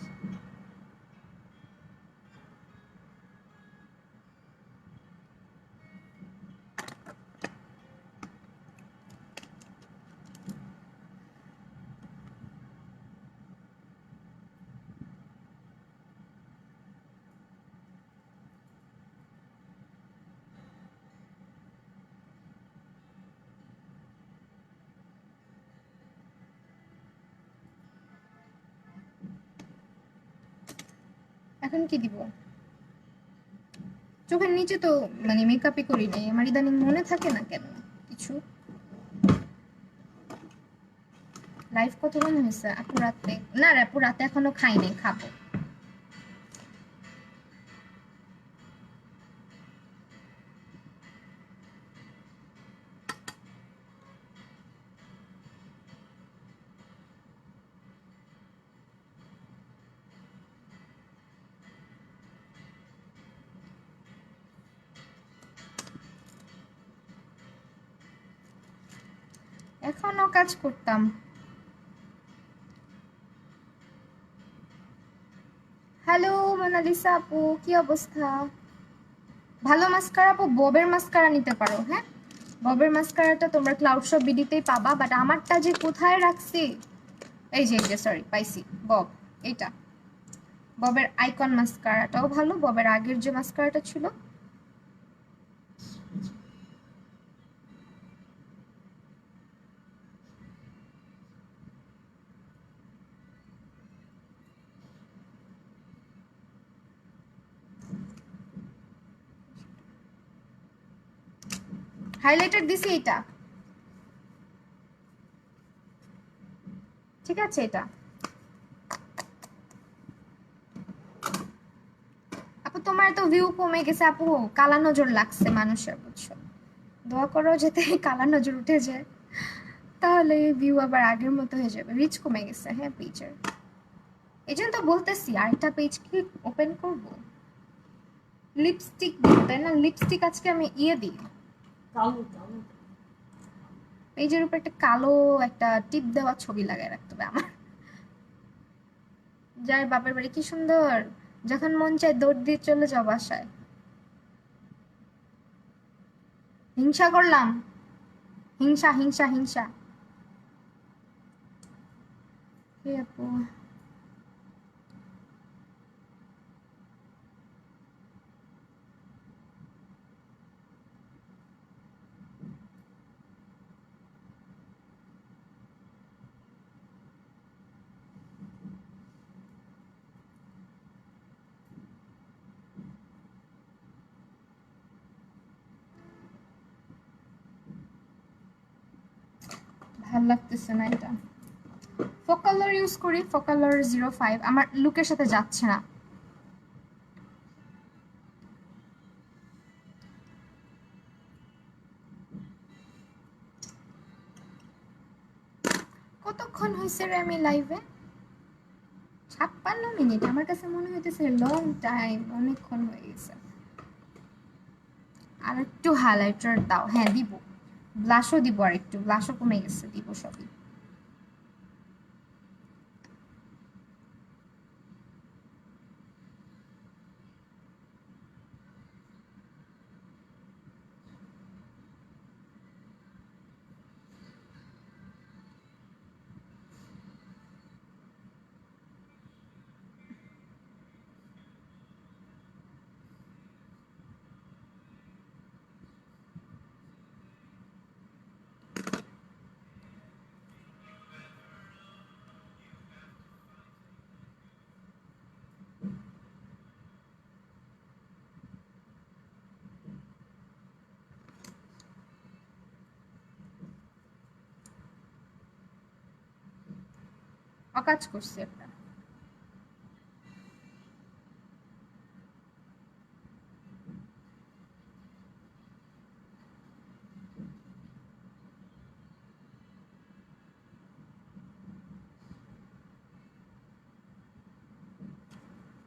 এখন কি দিব? চোখের নিচে তো মানে মেকআপই করি নাই, আমার ইদানিং মনে থাকে না কেন কিছু। লাইভ কতক্ষণ হয়েছে? আপু রাতে না, আপু রাতে এখনো খাই নাই, খাবো। এখনো কাজ করতাম। হ্যালো মোনালিসা আপু, কি অবস্থা? ভালো মাস্কারা আপু, ববের মাস্কারা নিতে পারো। হ্যাঁ, ববের মাস্কারাটা তোমরা ক্লাউড শপ বিডিতেই পাবা, বাট আমারটা যে কোথায় রাখছি, এই যে সরি পাইছি, বব। এটা ববের আইকন মাস্কারাটাও ভালো, ববের আগের যে মাস্কারাটা ছিল। হাইলাইটার দিছি এটা, ঠিক আছে। এটা আপু তোমার তো ভিউ কমে গেছে আপু, কালা নজর লাগছে মানুষের, বুঝছো। দোয়া করো যাতে কালা নজর উঠে যায়, তাহলে ভিউ আবার আগের মতো হয়ে যাবে। রিচ কমে গেছে হ্যাঁ পেজের, এই জন্য তো বলতেছি আরেকটা পেজ কি ওপেন করব। লিপস্টিক দিব তাই না? লিপস্টিক আজকে আমি দিই,
কালো কালো
পেজের উপর একটা কালো একটা টিপ দেওয়া ছবি লাগায় রাখতে হবে আমার। যার বাপের বাড়ি কি সুন্দর, যখন মন চায় দৌড় দিয়ে চলে যাও বাসায়। হিংসা করলাম, হিংসা হিংসা হিংসা। হে আপু, ভাল লাগতেছে না এটা। ফোকালার ইউজ করি, ফোকালার 05, আমার লুকের সাথে যাচ্ছে না। কতক্ষণ হয়েছে রে আমি লাইভে? 56 মিনিট, আমার কাছে মনে হইতেছে লং টাইম, অনেকক্ষণ হয়ে গেছে। আর একটু হাইলাইটার দাও। হ্যাঁ দিব, ব্লাশও দিব, আর একটু ব্লাশও কমে গেছে, দিব সবই। অকাজ করছি একটা।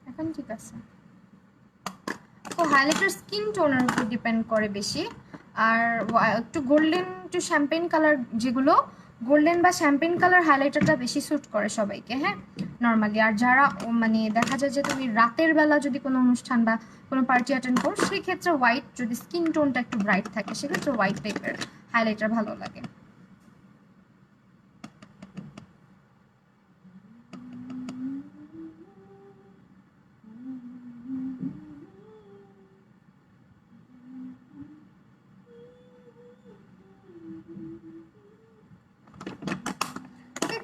এখন ঠিক আছে। তো হাইলাইটার স্কিন টোনের উপর ডিপেন্ড করে বেশি। আর একটু গোল্ডেন, একটু শ্যাম্পেন কালার, যেগুলো গোল্ডেন বা শ্যাম্পেন কালার হাইলাইটারটা বেশি স্যুট করে সবাইকে, হ্যাঁ নর্মালি। আর যারা মানে দেখা যায় যে তুমি রাতের বেলা যদি কোনো অনুষ্ঠান বা কোনো পার্টি অ্যাটেন্ড করো, সেক্ষেত্রে হোয়াইট, যদি স্কিন টোনটা একটু ব্রাইট থাকে সেক্ষেত্রে হোয়াইট টাইপের হাইলাইটার ভালো লাগে।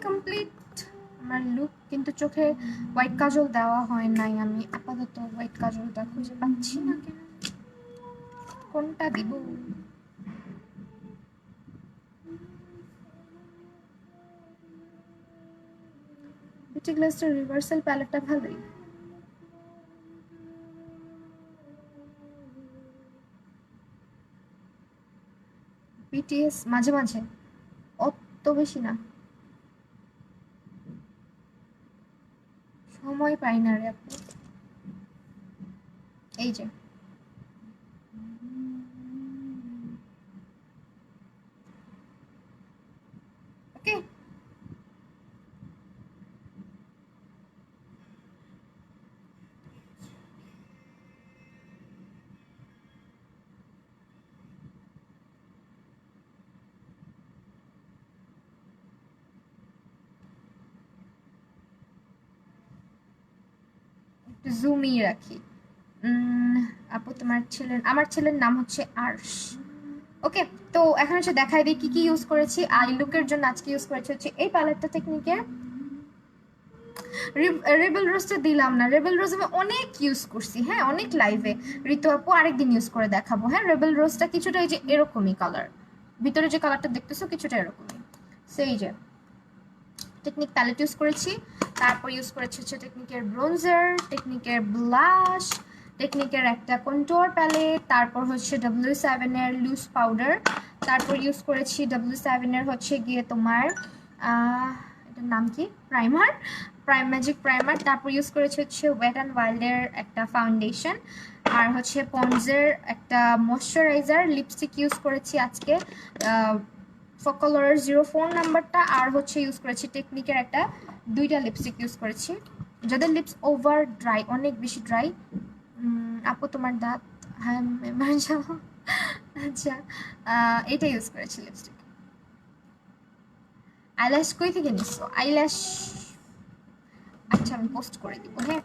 কমপ্লিট আমার লুক, কিন্তু চোখে হোয়াইট কাজল দেওয়া হয় নাই। আমি আপাতত হোয়াইট কাজলটা খুঁজে পাচ্ছি না, কেন কোনটা দিব। বিউটি গ্লাসের রিভার্সাল প্যালেটটা ভালোই। বিটিএস মাঝে মাঝে, অত বেশি না, সময় পাই না রে আপু। এই যে ওকে, একটু জুমই রাখি। আপু তোমার ছেলের, আমার ছেলের নাম হচ্ছে আর্শ। ওকে, তো এখন হচ্ছে দেখাই দিই কি কি ইউজ করেছি। আই লুকের জন্য আজকে ইউজ করেছি হচ্ছে এই প্যালেটটা টেকনিকের। রেবেল রোজটা দিলাম না, রেবেল রোজ আমি অনেক ইউজ করছি, হ্যাঁ অনেক লাইভে। ঋতু আপু আরেকদিন ইউজ করে দেখাবো। হ্যাঁ রেবেল রোজটা কিছুটা এই যে এরকমই কালার, ভিতরে যে কালারটা দেখতেছো কিছুটা এরকমই। সেই যে টেকনিক প্যালেট ইউজ করেছি, তারপর ইউজ করেছি হচ্ছে টেকনিকের ব্রোঞ্জার, টেকনিকের ব্লাশ, টেকনিকের একটা কন্ট্যুর প্যালেট, তারপর হচ্ছে W7 এর লুজ পাউডার, তারপর ইউজ করেছি W7 এর হচ্ছে গিয়ে তোমার এটার নাম কি, প্রাইমার, ম্যাজিক প্রাইমার। তারপর ইউজ করেছি হচ্ছে ওয়েট অ্যান্ড ওয়াইল্ডের একটা ফাউন্ডেশন, আর হচ্ছে পন্ডসের একটা ময়শ্চারাইজার, লিপস্টিক ইউজ করেছি আজকে ফকলোরের 04 নাম্বারটা, আর হচ্ছে ইউজ করেছি টেকনিকের একটা 2টা লিপস্টিক ইউজ করেছি। যাদের লিপস ওভার ড্রাই, অনেক বেশি ড্রাই, আপু তোমার দাঁত, হ্যাঁ আচ্ছা, এটা ইউজ করেছি লিপস্টিক। আইল্যাশ কই থেকে নিচ্ছ আইল্যাশ? আচ্ছা আমি পোস্ট করে দিব, হ্যাঁ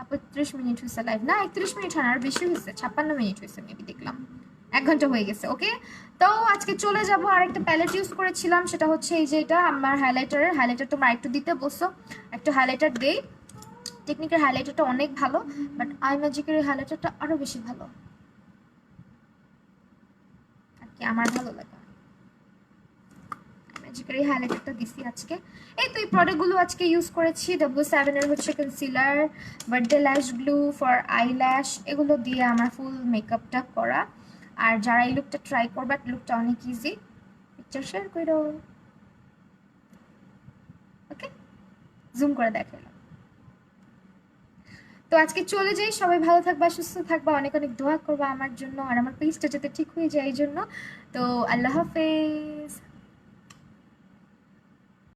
আপু 30 মিনিট হয়েছে লাইভ, না 31 মিনিট হয় না, আর বেশি হয়েছে, 56 মিনিট হয়েছে মেবি, দেখলাম 1 ঘন্টা হয়ে গেছে। ওকে, তো আজকে চলে যাব। আরেকটা প্যালেট ইউজ করেছিলাম, সেটা হচ্ছে এই যে এটা আমার হাইলাইটার তোমার একটু দিতে বসো, একটু হাইলাইটার দেই। টেকনিকের হাইলাইটারটা অনেক ভালো, বাট আই ম্যাজিকের হাইলাইটারটা আরো বেশি ভালো আর কি, আমার ভালো লাগে। ম্যাজিকের এই হাইলাইটারটা দিছি আজকে। এই তো এই প্রোডাক্টগুলো আজকে ইউজ করেছি। W7 এর হচ্ছে কনসিলার, বার্থডে ল্যাশ গ্লু ফর আইল্যাশ, এগুলো দিয়ে আমার ফুল মেকআপটা করা। আর যারা এই লুকটা ট্রাই করবে, লুকটা অনেক ইজি, পিকচার শেয়ার করো। ওকে, জুম করে দেখালাম। তো আজকে চলে যাই, সবাই ভালো থাকবা, সুস্থ থাকবা, অনেক অনেক দোয়া করবা আমার জন্য, আর আমার পেজটা যাতে ঠিক হয়ে যায় এই জন্য। তো আল্লাহ হাফেজ।